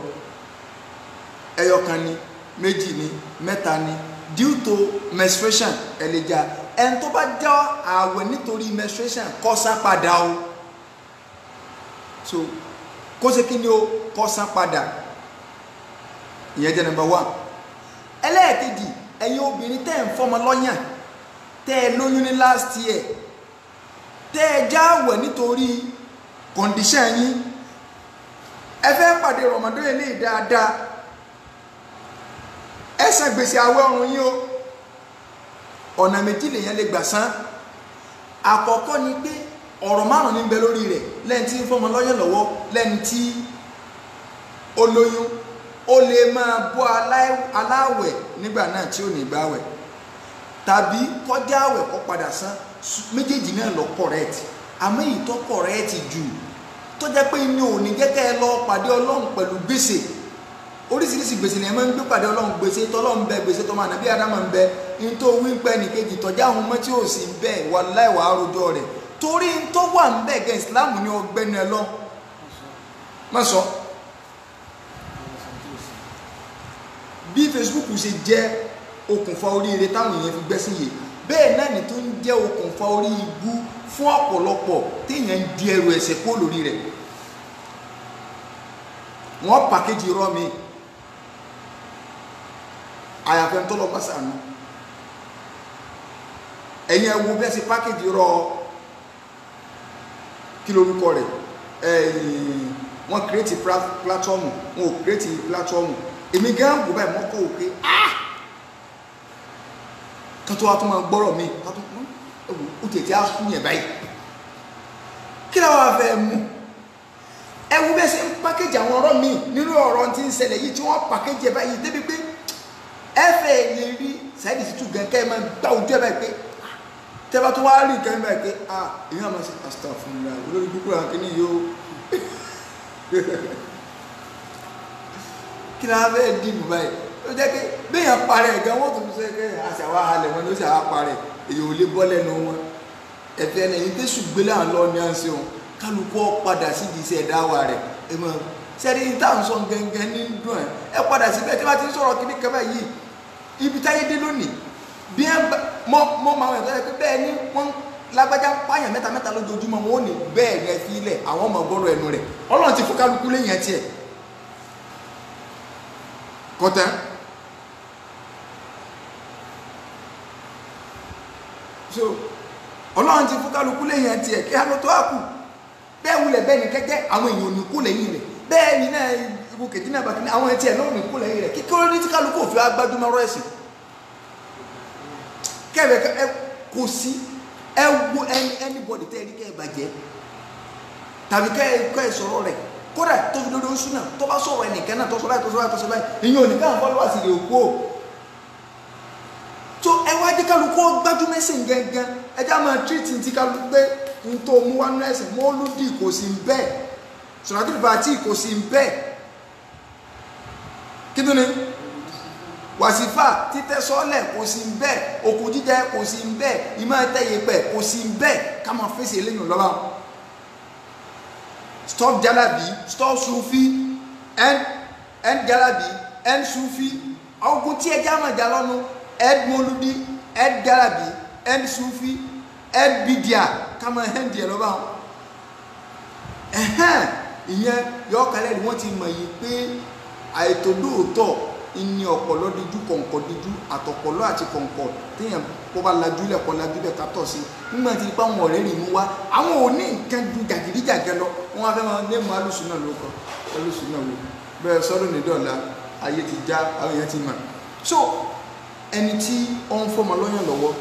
ẹyọkan ni méjì ni mẹ́ta ni due to menstruation ẹlẹ́jà ẹni tó bá já àwẹ̀ nítorí menstruation kó san padà o so kó ṣe kí ni o kó san padà ìyẹn jẹ́ number 1 ẹlẹ́ẹ̀kejì ẹ̀yin obìnrin tẹ́ ń fọmọ lọ́yàn tẹ́ ẹ lóyún ní last year tẹ́ ẹ jáwẹ̀ nítorí condition yín ẹ fẹ́ pàdé Ramadan eléyìí dáadáa ẹ san gbèsè àwẹ̀ ọrùn yín o ọ̀nà méjì lèyàn lè gbà san àkọ́kọ́ ni pé ọ̀rọ̀ márùn-ún ní ń bẹ lórí rẹ̀ lẹ́yìn tí ń fọmọ lọ́yàn lọ́wọ́ lẹ́yìn tí ó lóyún ó lè máa bọ́ aláwẹ̀ nígbà náà tí ò ní gbàwẹ̀ tàbí kọjá àwẹ̀ kó padà san méjèèjì náà lọ correct àmọ́ èyí tó correct jù tó jẹ́ pé inú ò ní jẹ́ kẹ́ ẹ lọ pàdé Ọlọ́run pẹ̀lú gbèsè oríṣiríṣi gbèsè ni ẹ máa ń gbé pàdé Ọlọ́run gbèsè tọ́lọ́run bẹ gbèsè tọ́mọ ànábì Ádámù ń bẹ ní tó wí pẹ́ nìkejì tọ́jà àwọn ọmọ tí ò sí ń bẹ wàláhì wàá rojọ́ rẹ̀ torí ń tó wà ń bẹ gẹ Ìsìláàmù ní ọgbẹ́ni ẹ lọ má sọ bí Facebook ṣe jẹ́ okùnfà oríire táwọn èèyàn fi gbẹ́sìn yìí bẹ́ẹ̀ náà ni tó ń jẹ́ okùnfà orí ibú fún ọ̀pọ̀lọpọ̀ téèyàn ń di ẹrù ẹ̀ṣẹ̀ kó lórí rẹ̀ wọ́n pàkéjì rọ́ mi àyàfẹ́ tó lọ pàṣánù ẹ̀yin ẹ wo bí ẹ ṣe pàkéjì rọ́ kí lórúkọ rẹ̀ wọ́n kírètì pílátífọ́ọ̀mù wọn ò kírètì pílátífọ́ọ̀mù èmi gan wò báyìí mọ́kọ́ wò pé kátó wa tó máa gbọ́rọ̀ mi kátó ó tètè á fún yẹn báyìí kí làwọn afẹ́ mú ẹ wo bẹ́ẹ̀ ṣe ń pákéjì àwọn ọ̀rọ̀ mi nínú ọ̀rọ̀ tí ń ṣẹlẹ̀ yìí tí wọ́n pákéjì ẹ báyìí débi pé ẹ fẹ́ lè rí Saheed Shittu gan kẹ́ ẹ máa gbá ojú ẹ báyìí pé tẹ́bá tó wá rí nǹkan báyìí pé èèyàn máa ṣe astaghfirullah olórí gbogbo àwọn kìíní yóò kí ni a fẹ́ dìbò báyìí ó jẹ́ pé béèyàn parẹ́ gan wọ́n tún ṣe kẹ́ àṣàwá halẹ̀ wọn ló ṣàwá parẹ́ èyí ò lè bọ́ lẹ́nu wọn ẹ̀fẹ́ lẹ́yìn tẹ́sù gbélé à ń lọ ní àǹsẹ̀ òun kálukú padà sí di iṣẹ́ ẹ̀dáwà rẹ̀ ẹ mọ̀ sẹ́ni tá à ń sọ gẹ́gẹ́ ní dùn ẹ padà síbẹ̀ tí wọ́n ti ń sọ̀rọ̀ kíní kẹfẹ́ yìí ibi táyé dé lónìí bí ẹ mọ́ máa wẹ̀ pé bẹ́ẹ̀ ni wọ́n lágbájá pààyàn mẹ́ta lójoojúmọ́ wọn ò ní bẹ́ẹ̀ rẹ fi ilẹ̀ àwọn ọmọ gbọ́dọ̀ ẹnu rẹ̀ ọlọ́run ti fún kálukú lẹ́yìn ẹ̀ tiẹ̀ kọ́tẹ́ so ọlọ́run ti fún kálukú lẹ́yìn ẹ̀ tiẹ̀ kí á ló tó àkù bẹ́ẹ̀ wulẹ̀ bẹ́ẹ̀ ni kẹ́kẹ́ àwọn èèyàn ò ní kú lẹ́yìn rẹ̀ bẹ́ẹ̀ ni náà ibo kejì náà bàtí àwọn ẹ̀ tiẹ̀ náà ò ní kú lẹ́yìn rẹ̀ kíkọ́ ní tí kálukú òfin agbájúmọ́rọ́ ẹ̀sìn kẹ́ẹ̀bẹ̀ kò sí ẹ wo anybody tẹ́ ẹ rí kẹ́ ẹ bàjẹ́ tàbí kẹ́ ẹ sọ̀rọ̀ rẹ̀ kódà tó fi lórí oṣù náà tó bá sọ̀rọ̀ ẹnìkan náà tó sọ báyìí ìyẹn ò ní káwọn fọlọ́wà sì lè kú o tó ẹ wá dé kálukú gbájú mẹ́sìn gẹ́gẹ́ ẹ já máa tírìtì tí kálukú pé n tó mú wá nínú ẹ̀sìn mọ́lúdì kò sí ń bẹ́ẹ̀ sọ̀rọ̀dúrà pàtì kò sí ń bẹ́ẹ̀ kí tó ní wàsífà títẹ́ sọ́lẹ̀ kò sí ń bẹ́ẹ̀ òkú jíjẹ kò sí ń bẹ́ẹ̀ ìmọ̀ ẹ̀tẹ́yẹ pẹ̀ kò sí ń bẹ́ẹ̀ ká máa fèsì eléyìn lọ́wọ́ stop jalabi stop sufi end jalabi end sufi ọgùn tí ẹ já máa jà lọ́nu end mọ́lúdì end jalabi end sufi end bidia ká máa end yẹ lọ́wọ́ ìyẹn yọ̀ọ́kálẹ̀ ni wọ́n ti mọ̀ yìí pé àìtó lóòótọ́ ìní ọ̀pọ̀lọ́ díjú kọ̀ǹkọ̀ díjú àtọ̀pọ̀lọ́ àti kọ̀ǹkọ̀ téèyàn kó bá lajúlẹ̀ kọ́ lajúlẹ̀ ká tọ̀ sí nígbà tí ipá wọn ọ̀rẹ́ rìn mú wá àwọn ò ní nǹkan ju jàgídíjàgẹ lọ wọn fẹ́ máa lé mọ́ alùsùn náà lóko alùsùn náà wò bẹ́ẹ̀ sọ́dún nídọ̀ọ́la ayé ti já àwọn èèyàn ti mọ̀ so ẹni tí ó ń fọmọ lọ́yàn lọ́wọ́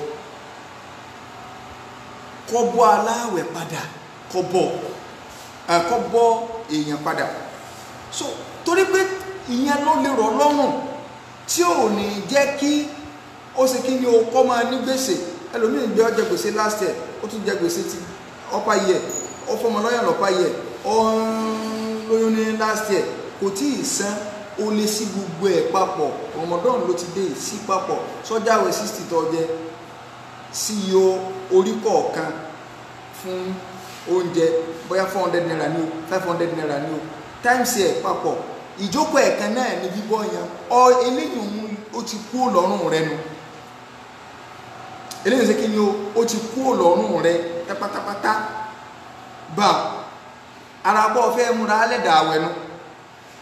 kọ́ bọ́ aláwẹ̀ padà kọ́ bọ́ èèyàn padà so torí pé ìyẹn ló lè rọ̀ lọ́rùn tí ò ní jẹ́ kí ó ṣe kí ni o kọ́ máa ní gbèsè ẹlòmíì gbé ọjọ́ gbèsè last year ó tún jẹ gbèsè ti upper year ó fọmọ lọ́yàn lọ́pàá year ó ń lóyún ní last year kò tí ì san ó lé sí gbogbo ẹ̀ papọ̀ Ramadan ló ti dé sí papọ̀ sọ́jà wẹ̀ 60 tó jẹ sí iye orí kọ̀ọ̀kan fún oúnjẹ bóyá 400 naira ní o 500 naira ní o times ẹ̀ papọ̀ ìjókòó ẹ̀kan náà ní bíbọ́ yẹn eléyìí ó ti kú lọ́rùn rẹ nu eléyìí ṣe kí ni ó ti kú lọ́rùn rẹ pátápátá bá ara bọ́ fẹ́ múra lẹ́dà àwẹ̀ nu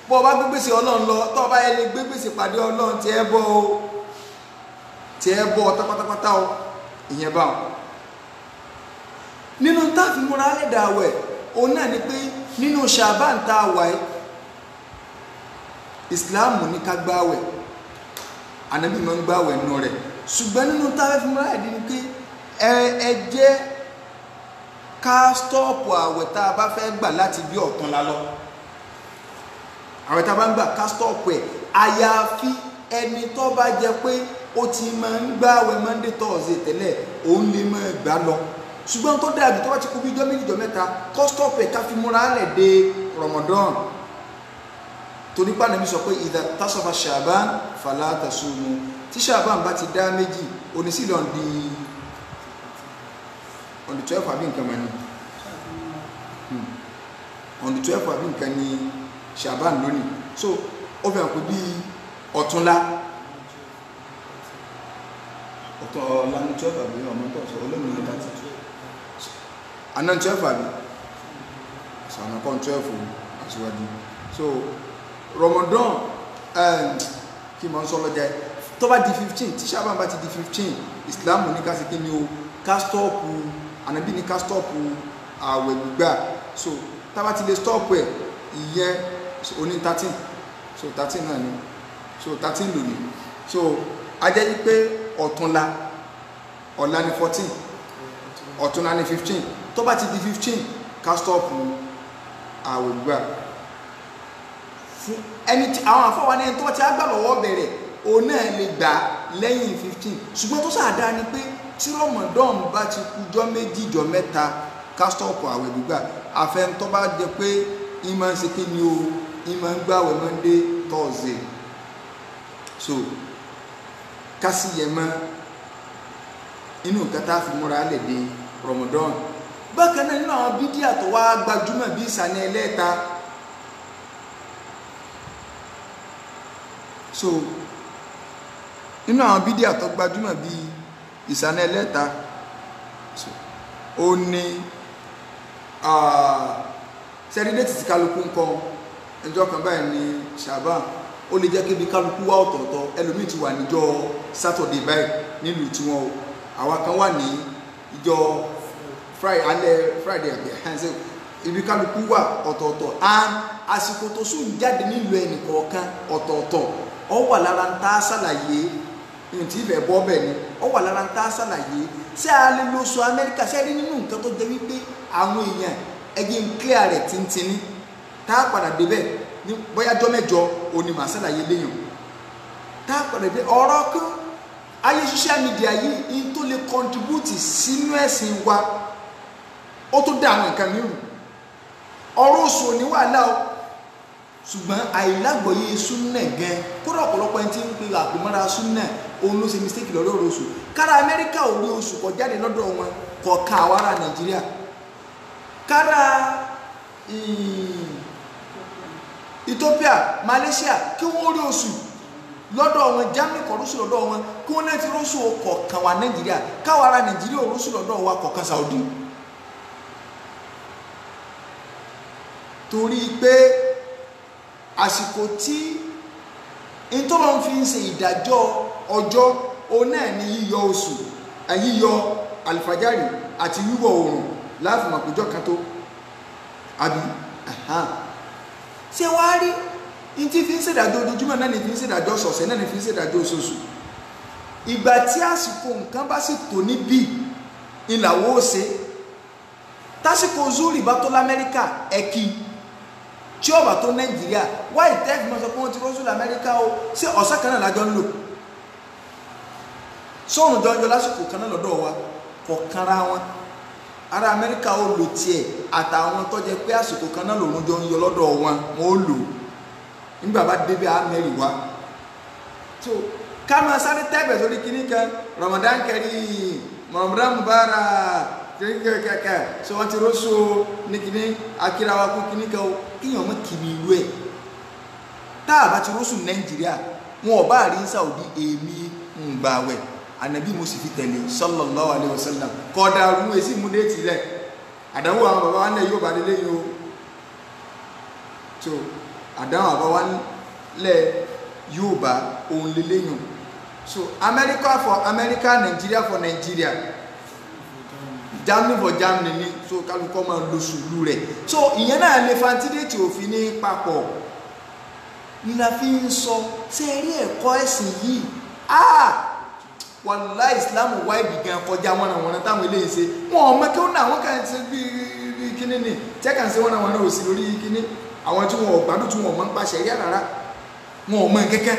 bọ́ ọba gbégbèsè ọlọ́run lọ tọ́ ọba yẹn lè gbégbèsè pàdé ọlọ́run tí ẹ bọ́ pátápátá o ìyẹn bá wọn nínú táàfin múra lẹ́dà àwẹ̀ òun náà ni pé nínú Ṣàbán tá a wà yìí Ìsìláàmù ní ká gbáwẹ̀ Ànábì máa ń gbáwẹ̀ nù rẹ̀ ṣùgbọ́n nínú táàfin múra ẹ̀dí ni pé ẹ jẹ́ ká stọ́ọ̀pù àwẹ̀ tá a bá fẹ́ gbà láti bí ọ̀tún lálọ́ àwẹ̀ tá a bá ń gbà ká stọ́ọ̀pù ẹ̀ àyàfi ẹni tó bá jẹ pé ó ti máa ń gbáwẹ̀ Monday Thursday tẹ́lẹ̀ òun lè máa gbà lọ ṣùgbọ́n tó dàbí tó bá ti kú bí ijọ́ méjì ijọ́ mẹ́ta kó stọ́ọ̀pù ẹ̀ ká fi múra lẹ̀ dé Ramadan torí pàdé mi sọ pé ìdá tásọ̀fà Ṣàbán fàlà tasumu tí Ṣàbán bá ti dá méjì onísìlẹ̀ on the 12 àbí nǹkan mani on the 12 àbí nǹkan ni Ṣàbán lónìí so ó fi hàn pé bí ọ̀túnla ọ̀la ní 12 àbí ọmọ tó sọ olómìnira ní láti àná 12 àbí sànà kan 12 àṣíwájú so Ramadan kí n máa ń sọ lọ́jà tó bá di 15 tí Ṣàbán bá ti di 15 Islam ní ká sí kí ni o ká stọ́ọ̀pù Ànábì ní ká stọ́ọ̀pù àwẹ̀ gbígbà so tá bá ti lè stọ́ọ̀pù ẹ̀ ìyẹn oní 13 so 13 náà ni so 13 lónìí so a jẹ́ pé ọ̀túnla ọ̀la ní 14 ọ̀túnla ní 15 tó bá ti di 15 ká stọ́ọ̀pù àwẹ̀ gbígbà fún ẹni tí àwọn àfọwọ́ ní ẹni tó ti àgbà lọ́wọ́ bẹ̀rẹ̀ òun náà lè gbà lẹ́yìn 15 ṣùgbọ́n tó sàdá ni pé tí Ramadan bá ti kú jọ́ méjì jọ́ mẹ́ta kásítọ̀pù àwẹ̀ gbígbà àfẹnutọ́ bá jẹ pé ìmọ̀ ń ṣe kí ni o ìmọ̀ ń gbàwẹ̀ Monday Thursday so kásìyẹ mọ́ inú nǹkan tá a fi múra lẹ̀ dé Ramadan. Bákan náà nínú àwọn bídíà tó wá gbajúmọ̀ bí ìsàlẹ̀ ẹlẹ́ta, so nínú àwọn bídíà tó gbajúmọ̀ bí ìsàlẹ̀ ẹlẹ́ta, so ó ní sẹ́rídẹ́tì tí kálukú ń kọ́ ẹjọ́ kan báyìí ní Ṣàbán, ó lè jẹ́ kébi kálukú wá ọ̀tọ̀ọ̀tọ̀, ẹlòmíì ti wà níjọ́ Saturday báyìí nílùú tiwọn o, àwa kan wà ní ìjọ Friday àbí ẹ̀hánṣẹ́, ibi kálukú wà ọ̀tọ̀ọ̀tọ̀, and àsìkò tó sùn jáde nílùú ẹnì kọ̀ọ̀kan ọ̀tọ̀ọ̀tọ̀, ó wà lára ń tá ṣàlàyé ní tí ìfẹ́ bọ́ bẹ́ẹ̀ ni, ó wà lára ń tá ṣàlàyé ṣé a lè lọ sọ Amẹ́ríkà ṣé rí nínú nǹkan tó jẹ́ wípé àwọn èèyàn ẹgbẹ́ ń clear rẹ̀ tíntìní tá a padà débẹ̀ ní bóyá jọ́ mẹ́jọ òní màá ṣàlàyé léyìn tá a padà dé ọ̀rọ̀ kan ayé social media yìí in tó lè contribute sínú ẹ̀sìn wa ó tó dá àwọn nǹkan mìíràn, ọ̀rọ̀ oṣù òní wàhálà o, ṣùgbọ́n àìlágbọ̀yé súnnà gan kódà ọ̀pọ̀lọpọ̀ ẹni tí ń pe àpòmọ́ra súnnà òun ló ṣe mistake lọ́dọ̀ oṣù, kára Amẹ́ríkà ò rí oṣù kọ jáde lọ́dọ̀ wọn kọ̀ọ̀kan àwárà Nàìjíríà, kára Ethiopia, Malaysia kí wọ́n rí oṣù lọ́dọ̀ wọn, Germany kọ̀ rúṣù lọ́dọ̀ wọn kí wọ́n náà ti rúṣù kọ̀ọ̀kan wà Nàìjíríà, káwàrà Nàìjíríà ò rúṣù lọ́dọ̀ wa kọ̀ọ̀kan Saudi, torí pé àsìkò tí ìtọ́lọ́ fi ń ṣe ìdájọ́ ọjọ́ òun náà ni yíyọ oṣù, yíyọ alifajari àti wíwọ̀ oòrùn láàfin àpéjọ kan tó àbí ṣé wàá rí ní tí fi ń ṣèdájọ́ ojoojúmọ́ náà ní fi ń ṣèdájọ́ ọ̀sọ̀ọ̀sẹ̀ náà ní fi ń ṣèdájọ́ oṣooṣù, ìgbà tí àsìkò nǹkan bá sì tó níbí ìlàwó ṣe tásìkò zuri bá tó l'Amẹ́ríkà ẹ̀kí tí ó bá tó Nàìjíríà wáyé tẹ́ẹ̀fì mọ́ sọ pé wọ́n ti rọ́ṣù l'Amẹ́ríkà o ṣé ọ̀sán kan náà lájọ́ ń lò sọ́run jọjọ lásìkò kan náà lọ́dọ̀ wa kọ̀ọ̀kanra wọn, ará Amẹ́ríkà ó lò tiẹ̀ àtàwọn tó jẹ́ pé àsìkò kan náà lòun jọ ń yọ lọ́dọ̀ wọn ó lò nígbà bá débi àmẹ́rì wa, so ká máa sáré tẹ́bẹ̀ sórí kíní kan Ramadan Kareem Ramadan Mubarak kẹ́kẹ́kẹ́kẹ́ so wọ́n ti rọ́ṣù ní kíní akírawa kú kíní kan o kíyàn mọ́ kìí ìlú ẹ̀ tá a bá ti rọ́ṣù Nàìjíríà wọn ò bá rí Saudi èmi ń gbà wẹ̀ Ànábì mo sì fi tẹ̀lé sallallahu alaihi wasallam kọ́dà rú èsì mú dé tìlẹ̀ àdánwò àwọn bàbá wa náà yóò bá délé yìí o, so àdánwò àbá wa lẹ̀ yóò bá òun lélẹ́yìn, so America for America, Nigeria for Nigeria, Germany for Germany ni, so kálukọ́ máa lo sùúrù rẹ̀, so ìyẹn náà lè fantídéètì òfin ní papọ̀ ní la fi ń sọ ṣé rí ẹ̀kọ́ ẹ̀sìn yìí wàláhì Islam wáìdì gan kọjá wọn àwọn táwọn eléyìí ṣe wọn ọmọ kí wọn náà wọn kàn ṣe bí kíní ni tẹ́kà ń ṣe wọn àwọn náà ò sí lórí kíní àwọn tí wọn ò gbádùn tí wọn ò mọ̀ ń pa ṣẹ̀ríà rárá wọn ò mọ̀ kẹ́kẹ́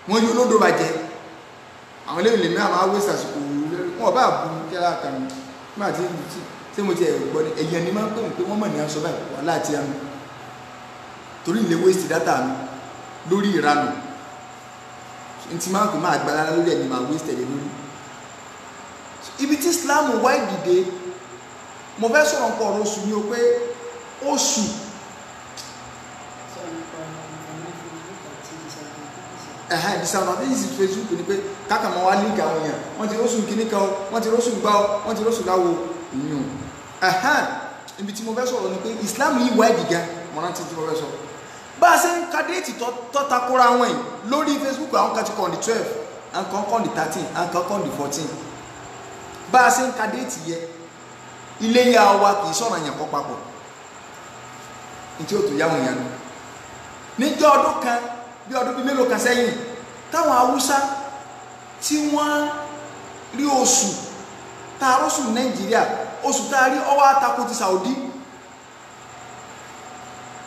wọn yóò lódò bàjẹ́ àwọn eléyìí lèmi àwọn awé sàṣùkò wọn ọba àbú kẹ́lá kan nígbà tí ṣé mo ti gbọ́ ni ẹ̀yàn ni máa ń pè mí pé wọ́n mọ̀ ní aṣọ báyìí wà láti àmì torí ilé waste data mi lórí ìranù ntí máa ń pè máa gbára lórí ẹni máa waste ẹ̀ lórí ibi tí Islam wá ìdìde mo fẹ́ sọ̀rọ̀ nǹkan ọ̀rọ̀ oṣù ni o pé oṣù disadvantage Facebook ni pé káàkà máa wá líǹkì àwọn èèyàn wọ́n ti róṣù kìíní kan wọ́n ti róṣù gbá wọ́n ti róṣù láwo ìyún ibi tí mo fẹ́ sọ̀rọ̀ ni pé Islam yìí wá ìdìgá mọ̀nà tí mo fẹ́ sọ̀rọ̀ bá a ṣe ń ka déètì tó takora wọn yìí lórí Facebook àwọn kan ti kọ́ on the 12 àwọn kan kọ́ on the 13 àwọn kan kọ́ on the 14 bá a ṣe ń ka déètì yẹ iléyá wa kì í sọ̀rọ̀ yẹn kọ́ papọ̀ ní tí ó tó yáwọn yẹn lọ níjọ́ ọdún kan bí ọdún bíi mélòó kan sẹ́yìn táwọn Haúsá tí wọ́n rí oṣù tá a rọ́ṣù Nàìjíríà oṣù tá a rí ọwọ́ àtakò ti Saudi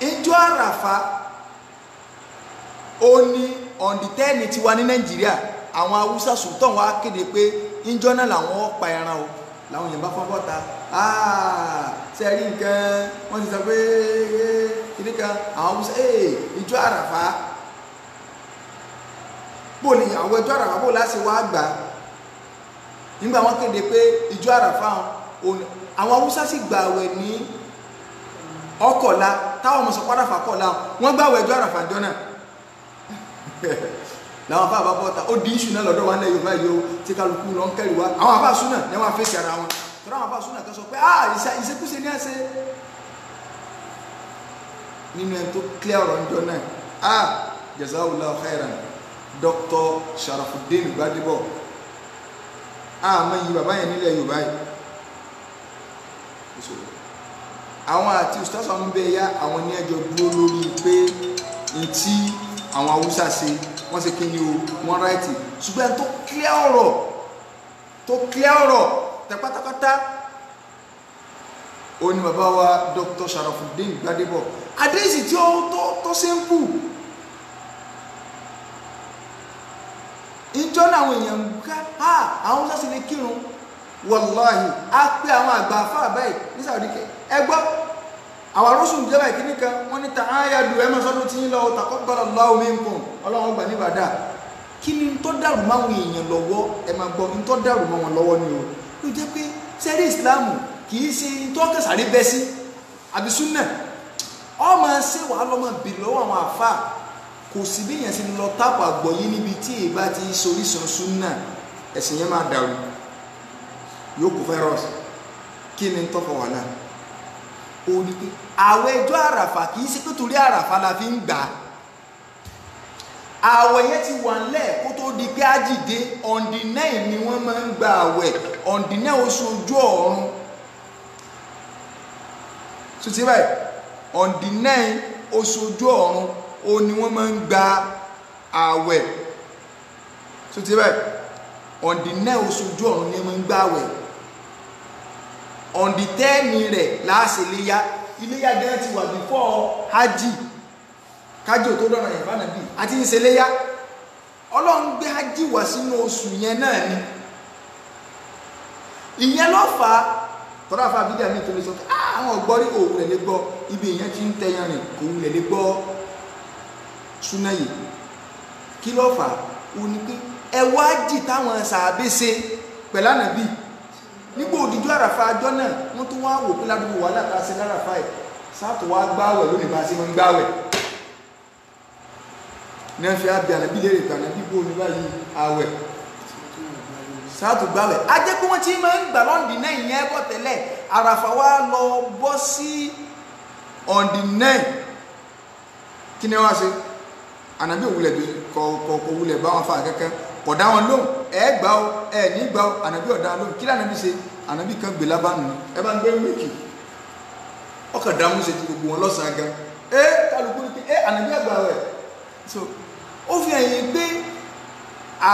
ìjọ àràfà ó ní ọ̀ndìtẹ́ẹ̀nì tiwa ní Nàìjíríà àwọn Haúsá sultan wa kéde pé ìjọ náà làwọn pa ẹran o làwọn yẹn bá fọ́n bọ́ta sẹ́rí nǹkan wọ́n ti sọ pé kìnnì kan àwọn Haúsá ìjọ àràfà bó ni àwọn ìjọ àràfà bó láti wá gbà nígbà wọ́n kéde pé ìjọ àràfà àwọn Haúsá sì gba àwẹ̀ ní ọkọ̀lá táwọn ọmọ sọpá àràfà kọ̀lá wọ́n gbá àwẹ̀ ẹjọ́ àràfà jọ náà láwọn afá àbábọ́ta ó di iṣu náà lọ́dọ̀ wa ní Yorùbá yìí ó tí kálukú lọ ń kẹ́rì wá àwọn afá súnà ní wọ́n fèsì ara wọn tọ́rọ àwọn afá súnà kan sọ pé ìṣekúṣe ní ẹsẹ̀ nínú ẹni tó clear ọ̀rọ̀ ńjọ náà Jazawullahu khairan Dr. Sharafuddin Gbadebo àmọ́ yìí bàbá yẹn nílẹ̀ Yorùbá yìí àwọn àti ustaz àwọn bẹ́ẹ̀ yá àwọn ní ẹjọ́ dúró lórí pé n tí àwọn Haúsá ṣe wọ́n ṣe kí ni o wọ́n ráìtì ṣùgbọ́n tó clear ọ̀rọ̀ tẹ pátápátá ó ní bàbá wa Dr. Sharafuddin Gbadebo àdéhìsì tí ó tó simple ìjọ náà àwọn èèyàn ká àwọn Haúsá sì lè kírun wàláhì á pé àwọn àgbà afá báyìí ní Saudi ẹgbọ́ àwọn arúsùn jẹ́bà ìkíní kan wọ́n ní ta'ayadu ẹmọ́ sọ́dún tí ń lọ taqabbalallahu minkum ọlọ́run gbà ní bàdá kí ni tó dàrú máwọn èèyàn lọ́wọ́ ẹ máa gbọ́ ní tó dàrú mọ́ wọn lọ́wọ́ ni o ló jẹ́ pé sẹ́rí ìsìláàmù kì í ṣe tó kẹsàrí bẹ́ sí àbí súnà ọmọ ṣé wàá lọ́mọ bèrè lọ́wọ́ àwọn àfà kò sí bí èèyàn sì lọ tápà gbọ́ yí níbi tí èèbá ti sorísun súnà ẹ̀sìn yẹn máa dàrú yóò kó fẹ́rọ̀sì kí ni tọ́fọ̀ wà náà ó ní pé àwẹ̀ ẹjọ́ àràfà kì í ṣe pé torí àràfà la fi ń gbà àwẹ̀ yẹn ti wà ńlẹ̀ kó tó di pé ájìdé on the 9 ni wọ́n máa ń gba àwẹ̀ on the 9 oṣù ojú ọ̀run so ti báyìí on the 9 oṣù ojú ọ̀run ó ní wọ́n máa ń gba àwẹ̀ so ti báyìí on the 9 oṣù ojú ọ̀run ni wọ́n máa ń gba àwẹ̀ on the 10 rẹ̀ láàṣẹ iléyá gẹ́gẹ́ ti wà before hajj kájò tó dọ̀nà ìfànàbí àti ìṣẹ̀léyá Ọlọ́run gbé hajj wá sínú oṣù yẹn náà ni ìyẹn ló fà á tọ́lá fà bídíà mi tó lè sọ pé àwọn ọgbọ́rí òun lè gbọ́ ibi ìyẹn ti ń tẹyàn rìn kò wulẹ̀ lè gbọ́ súná yìí kí ló fà á ó ní pé ẹwà jì táwọn sàábé ṣe pẹ̀lú ànàbí nígbà òdìjú àràfà àjọ náà wọ́n tún wá wò pé ládùúgbò wà láta sí láràfà ẹ̀ sáàtò wá gbáwẹ̀ lónìí bá sí mọ́ ń gbáwẹ̀ ní wọ́n fi ábí ànàbí lè rè pé ànàbí bó ní báyìí àwẹ̀ sáàtò gbáwẹ̀ a jẹ́ pé wọ́n ti máa ń gbà lọ́ndì náà ìyẹn ẹ̀kọ́ tẹ́lẹ̀ àràfà wá lọ bọ́ sí ọ̀ndì náà kí ni wọ́n ṣe ànàbí òwúlẹ̀ kọ̀ wúlẹ̀ bá wọn fà kẹ́kẹ́ kọ̀dá wọn lóhùn gbà ó ní gbà ó ànàbí ọ̀dá lóhùn kí lànàbí ṣe ànàbí kan gbè lábánu ẹ bá ń gbé wíìkì ọkọ̀ dámú ṣe ti gbogbo wọn lọ́sàn-án gan kálukú ní pé ànàbí àgbà rẹ̀ so ó fi ẹ̀yìn pé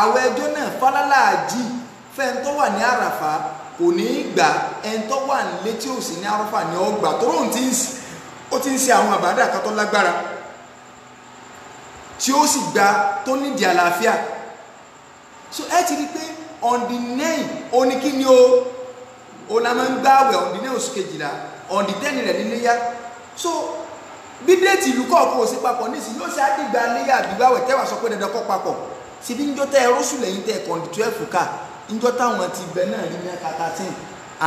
àwẹ̀ ẹjọ́ náà fálálàájì fẹ́ni tó wà ní àràfà kò ní í gbà ẹni tó wà nílé tí ò sí ní àràfà ní ọgbà tó rò ó ti ń ṣe àwọn àbádà kan tó lágbára tí ó sì gba tó nídìí àlàáfíà so ẹ ti rí pé on the 9 oní kí ni o la máa ń gbààwẹ̀ on the 9 oṣù kejìlá on the 10 rẹ̀ níléyá so bí déètì ìlú kọ̀ọ̀kan ò sí papọ̀ nísìnyí yóò ṣe àdìgbà léyà àbígbàwẹ̀ tẹ́wà sọ pé dandan kọ́ papọ̀ sí bí njọ́ tẹ́ ẹ rọ́ṣù lẹ́yìn tẹ́ ẹ kàn 12 ká njọ́ táwọn ti bẹ náà rí mẹ́ka 13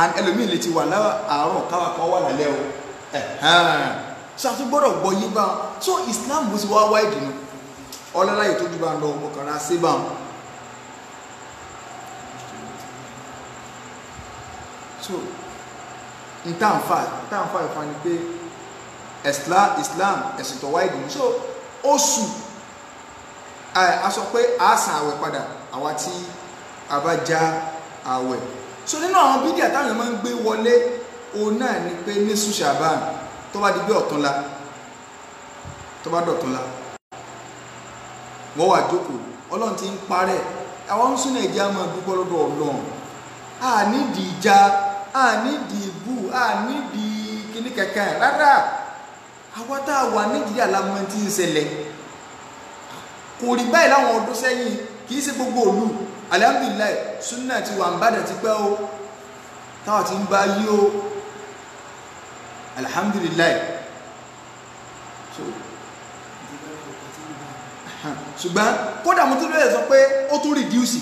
and ẹlòmíì lè ti wà láàárọ̀ káwà kan wà lálẹ́ o so àti gbọ́dọ̀ gbọ́ yí bá wọn so Islam bó ti wá wá ìdùnnú ọlọ́lá yìí tó jù bá ń lọ ọkọ̀ọ̀kan sí bá wọn. so n tàǹfà ìfà ni pé Islam ẹ̀sìn tó wáyé dùn so oṣù a sọ pé a san àwẹ̀ padà àwa tí a bá já àwẹ̀ so nínú àwọn bídíà táwọn máa ń gbé wọlé òun náà ni pé ní Ṣàbáàn tó bá di bí ọ̀túnla tó bá dọ̀túnla wọ́n wà jókòó Ọlọ́run ti ń parẹ́ àwọn ń súnà ìjà máa dúpọ́ lọ́dọ̀ Ọlọ́run a nídìí ìjà a nídìí ìbú a nídìí kíní kẹ̀kẹ́ rárá àwọn tá a wà Nàìjíríà lámọ́ tí ń ṣẹlẹ̀ kò rí báyìí láwọn ọdún sẹ́yìn kìí ṣe gbogbo òlú alhamdulillah súnà ti wà ń bàdàn ti pẹ́ o táwọn ti ń bá yí o alhamdulillah ṣùgbọ́n kódà mo tún lóye sọ pé ó tún reduce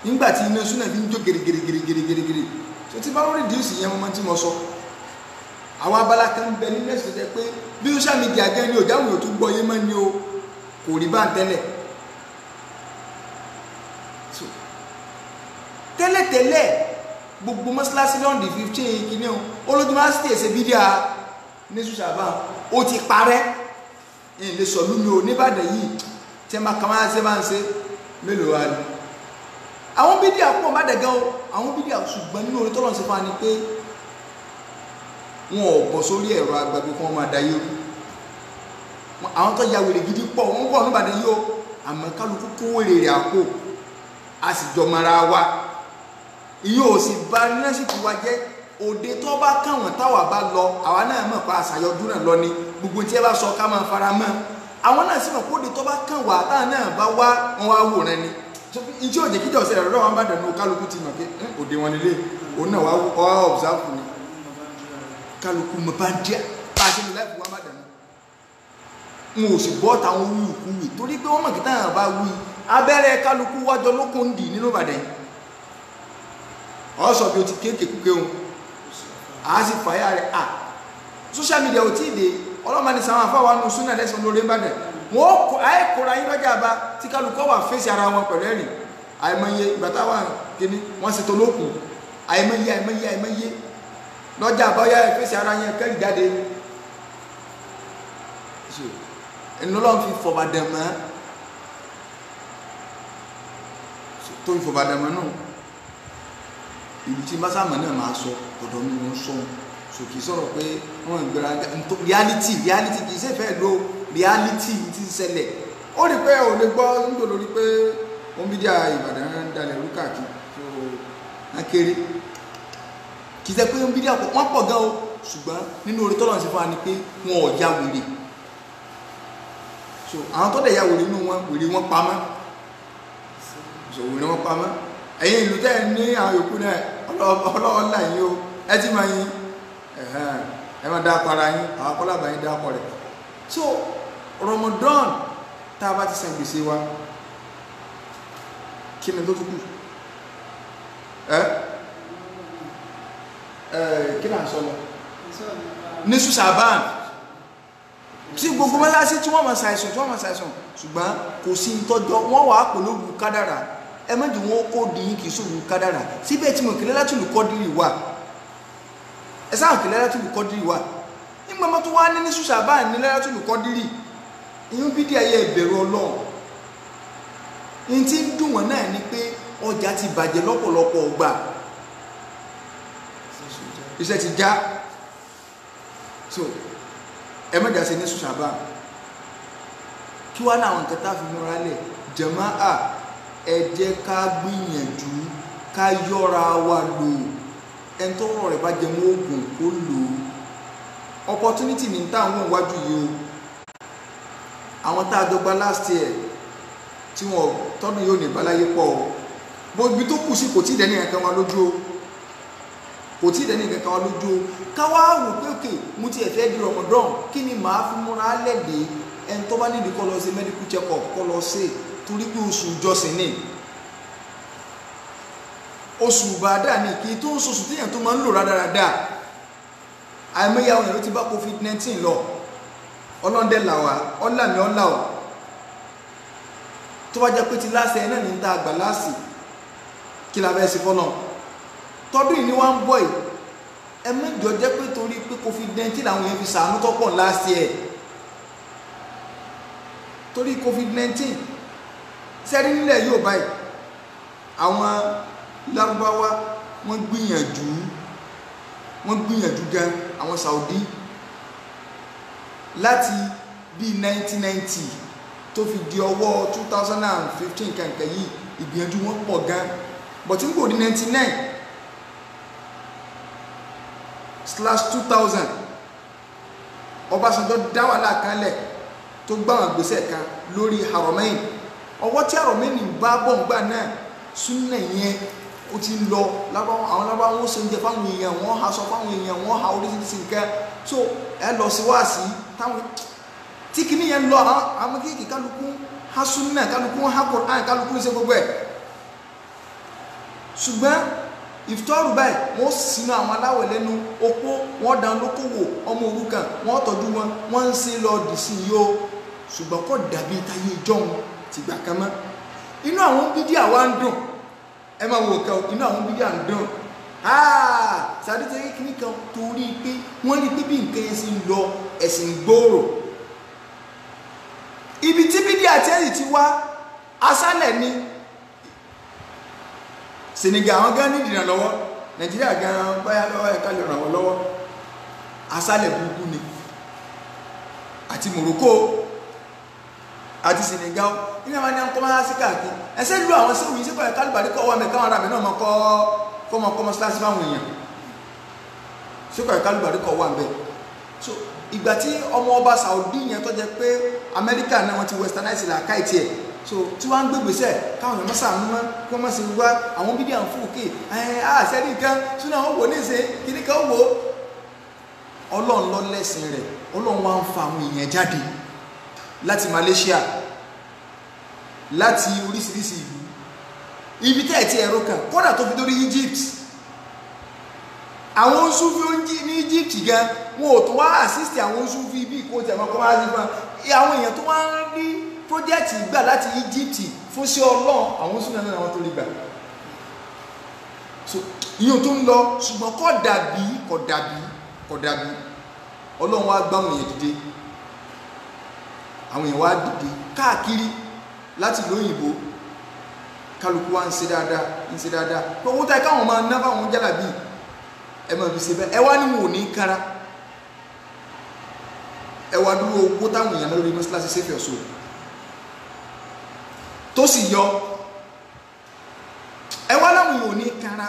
nígbà tí iná súnà fi ń jó gèrègèrègèrègèrègèrè tó ti bá lórí díùsì yẹn mọ́ tí mo sọ àwọn abala kan ń bẹ ní nẹ́sì tẹ́ pé bí social media gan ni òjáwò yóò tún gbọ́ yé mọ́ ni o kò rí bá ń tẹ́lẹ̀ tẹ́lẹ̀tẹ́lẹ̀ gbogbo mọ́sálásí lọ́ndì 15 kìíní o olójú máa sì tẹ̀sẹ̀ bídíà ní ṣùṣàbá ó ti parẹ́ ilé sọ̀lú mi ò níbàdàn yìí tí ẹ máa kàn máa ṣe máa ń ṣe mélòó wá ní àwọn bídíà pọ̀ má dẹ̀gẹ́ o àwọn bídíà ṣùgbọ́n nínú orí tọ́lọ̀ sí fún wa ni pé wọn ò bọ̀ sórí ẹ̀rọ agbègbè kan máa dayé rú àwọn tó ya wèrè gidi pọ̀ wọ́n pọ̀ níbàdàn yìí o àmọ́ kálukú kó wèrè rẹ̀ àpò a sì jọ mara wa ìyẹn ò sì bá rínẹ́sìkì wa jẹ́ òde tó bá káwọn táwa bá lọ àwa náà mọ̀ pa àṣàyọdún náà lọ ni gbogbo tí ẹ bá sọ ká máa fara mọ́ àwọn náà sì mọ̀ pé òde tó bá kàn wá táwọn náà bá wá wọn wá wòran ni ìjọ òjè kíjọ ọ̀sẹ̀ rẹ̀ wọn bá dẹ̀nu kálukú ti mọ̀ pé òde wọn nílé òun náà wá ọ̀bùsáfù ni kálukú mọ̀ bá ń díà bá a ṣe ní láìpẹ́ wọn bá dẹ̀nu n ò sì bọ́ táwọn wíwì torí pé wọ́n mọ̀ kí táwọn bá wí abẹ́rẹ́ kálukú wájọ lókun dì nínú Ìbàdàn ọ̀sọ̀ bí o ti kéèké kúké ohun a sì fàyà rẹ̀ à social media ò tí ì dé ọlọ́mọ ní sàwọn afáwọn nù súnà lẹ́sàn lórí Ìbàdàn wọ́n àìkóra yín lọ́jà bá tí kálukọ́ wà fèsì ara wọn pẹ̀lú ẹ̀rìn àìmọye ìgbàtà wà kíní wọ́n sì tó lókun àìmọye lọ́jà àbáyá fèsì ara yẹn kẹ́rì jáde ẹni lọ́n fi fọ̀bàdàmọ́ tó fi fọ̀bàdàmọ́ náà ìlú tí másáàmù náà máa sọ ọ̀dọ̀ mi wọ́n sọ sòkè sọ̀rọ̀ pé wọ́n ń gbéra reality kì í ṣe fẹ́ lo reality ti ṣẹlẹ̀ ó rí pé ò lè gbọ́ nígbò lórí pé wọ́n bí díà Ìbàdàn ń dalẹ̀ rú káàkiri tó wọ́n kéré kì í ṣe pé wọ́n bí díà wọ́n pọ̀ gan o ṣùgbọ́n nínú orí tọ́lọ̀ sí fún wa ni pé wọn ò ya wèrè so àwọn tó dẹ̀ ya wèrè nínú wọn wèrè wọn pamọ́ so wèrè wọn pamọ́ ẹ̀yin ìlú tẹ́ ní àwọn yòókù náà ọlọ́ọ̀lá yìí o ẹ ti máa yín ẹ máa dá para yín àwọn akọ́lábà yín dá pọ̀ rẹ̀ so Ramadan tá a bá ti san gbèsè wa kí ni tó tún kù kí là ń sọ lọ ní Ṣàbáàn tí gbogbo mọ́lásí tí wọ́n máa ṣàìsàn ṣùgbọ́n kò sí ìtọ́jọ́ wọ́n wà á pè lóògùn kádàrà ẹ mọ́jú wọn kó di yín kì í sóògùn kádàrà síbẹ̀ tí mo kìlẹ̀ láti lù kọ́dírì wà ẹ sáà kìlẹ̀ láti lù kọ́dírì wà nígbà mọ́tò wá ní Ṣàbáàn ní láti lù kọ́dírì ìyún bídí ayé ìbẹ̀rù Ọlọ́run ní tí ń dùn wọ́n náà ni pé ọjà ti bàjẹ́ lọ́pọ̀lọpọ̀ ọgbà iṣẹ́ ti já so ẹ mọ́jà sí ní Ṣàbáàn kí wá láwọn nǹkan tá a fi múra lẹ̀ jàmáà ẹ jẹ́ ká gbìyànjú ká yọ́ra wa lò ẹni tó rọ̀ rẹ̀ bá jẹ mọ́ oògùn kó lò ó opportunity ní táwọn wájú yìí o àwọn tá a dọ́gba last year tí wọ́n tọ́dún yóò ní ìbáláyé pọ̀ o gbogbo tó kù sí kò tí ì dẹ́ni kankan wa lójú o kò tí ì dẹ́ni kankan wa lójú o káwá wò pé òkè mo ti ẹ̀fẹ́ di Ramadan kí ni màá fi múra lẹ́dẹ̀ẹ́ ẹni tó bá nídìí kọ́ lọ sí medical check up kọ́ lọ sí torí pé oṣù ìjọsìn ní oṣù bàdà ní kí tó ń sọ̀sù tíyàn tó máa ń lò rádáradá àìmọye àwọn èèyàn ti bá COVID-19 lọ ọlọ́ndẹ̀ làwà ọlàmì ọláwà tó bá jẹ́ pé ti láṣẹ ẹ̀ náà ní ta àgbà láàsì kí la bẹ́ẹ̀ sí fọ́nà tọdún yìí ni wọ́n ń bọ̀ yìí ẹ mẹ́jọ jẹ́ pé torí pé COVID-19 làwọn èèyàn fi sàánú tọ́pọ̀ láṣẹ ẹ̀ torí COVID-19 sẹ́rí nílẹ̀ yóò báyìí àwọn Lárúbáwá wọ́n gbìyànjú gan àwọn Saudi láti bí 1990 tó fi di ọwọ́ 2015 kankan yìí ìgbìyànjú wọn pọ̀ gan but n kò di 99/2000 Ọbásanjọ́ dá wàhálà kan lẹ̀ tó gbáwọn gbèsè kan lórí Haramain ọwọ́ tí Haramain bá bọ̀ ńgbà náà súnà yẹn ó ti ń lọ àwọn lábáwọn ó ṣe oúnjẹ fáwọn èèyàn wọ́n ha sọ fáwọn èèyàn wọ́n ha oríṣiríṣi nǹkan so ẹ lọ sí wáàsí táwọn tí kìíní yẹn lọ àwọn kéèkì kálukú ha súnà kálukú ha Qur'an kálukú ṣe gbogbo ẹ̀ ṣùgbọ́n ìfitọ́rù báyìí wọ́n sínú àwọn aláwẹ̀ lẹ́nu opó wọ́n dán lókòwò ọmọ òrukàn wọ́n tọ́jú wọn wọ́n ń ṣe lọ dì sí yóò ṣùgbọ́n kò dàbí táyé ìjọ́un ti gbà kan mọ́ inú àwọn bídíà wa ń dùn ẹ máa wò kàn inú àwọn bídíà ń dùn sàdétẹ́ kíní kan torí pé wọ́n rí pé bí nǹkan yẹn sì ń lọ ẹ̀sìn gbòòrò ibi tí bídíà tẹ́lì ti wá aṣálẹ̀ ni Senegal àwọn gan ní ìdìrànlọ́wọ́ Nàìjíríà gan báyá lọ́wọ́ ẹ̀ka lè ràn wọ́n lọ́wọ́ aṣálẹ̀ burúkú ni àti Morocco àti Senegal ní àwọn ẹni kọ́mọ́ sí káàkiri ẹsẹ́ ìlú àwọn sí òyìn sí kọ́ ẹ̀ka lùbàdí kọ́ wà mẹ́ka ara mi náà mọ́ kọ́mọ́ síláṣí fáwọn èèyàn sí kọ́ ẹ̀ka lùbàdí kọ́ wà mẹ́ so ìgbà tí ọmọ ọba Saudi yẹn tó jẹ́ pé Amẹ́ríkà náà wọ́n ti westernize làákà ìtì ẹ̀ so tí wọ́n ń gbégbèsè káwọn èèyàn mọ́sà mú wọn kí wọ́n mọ́ sí wá àwọn bídíà ń fún òkè àṣẹ́rí nǹkan súnà ó wò níṣe kíní kan ó wò Ọlọ́run lọ lẹ́sìn rẹ̀ Ọlọ́run wá ń fa àwọn èèyàn jáde láti Malaysia láti oríṣiríṣi ìlú ibi tẹ́ ẹ̀ tí ẹ̀rọ kan kódà tó fi dórí Egypt àwọn Sufi ní Egypt gan wọn ò tó wá assist àwọn Sufi bí kò tẹ̀ mọ́ kọ́ máa sí fún àwọn èèyàn tó wá ń rí project gbà láti Egypt fún sí Ọlọ́run àwọn Sufi náà àwọn tó rí gbà so ìyóò tó ń lọ ṣùgbọ́n kò dàbí Ọlọ́run wá gbá àwọn èèyàn dìde àwọn èèyàn wá dìde káàkiri láti lóyìnbó kálukú wá ń ṣe dáadáa pé owó táyé káwọn máa ná fáwọn jálàbí ẹ máa fi ṣe bẹ́ẹ̀ ẹ wá ní wọn ò ní kára ẹ wá dúró owó táwọn èèyàn lórí mọ́sálásí sẹ́fẹ̀ ọ̀ṣọ́ tó sì yọ ẹ wá láwọn èèyàn ò ní kára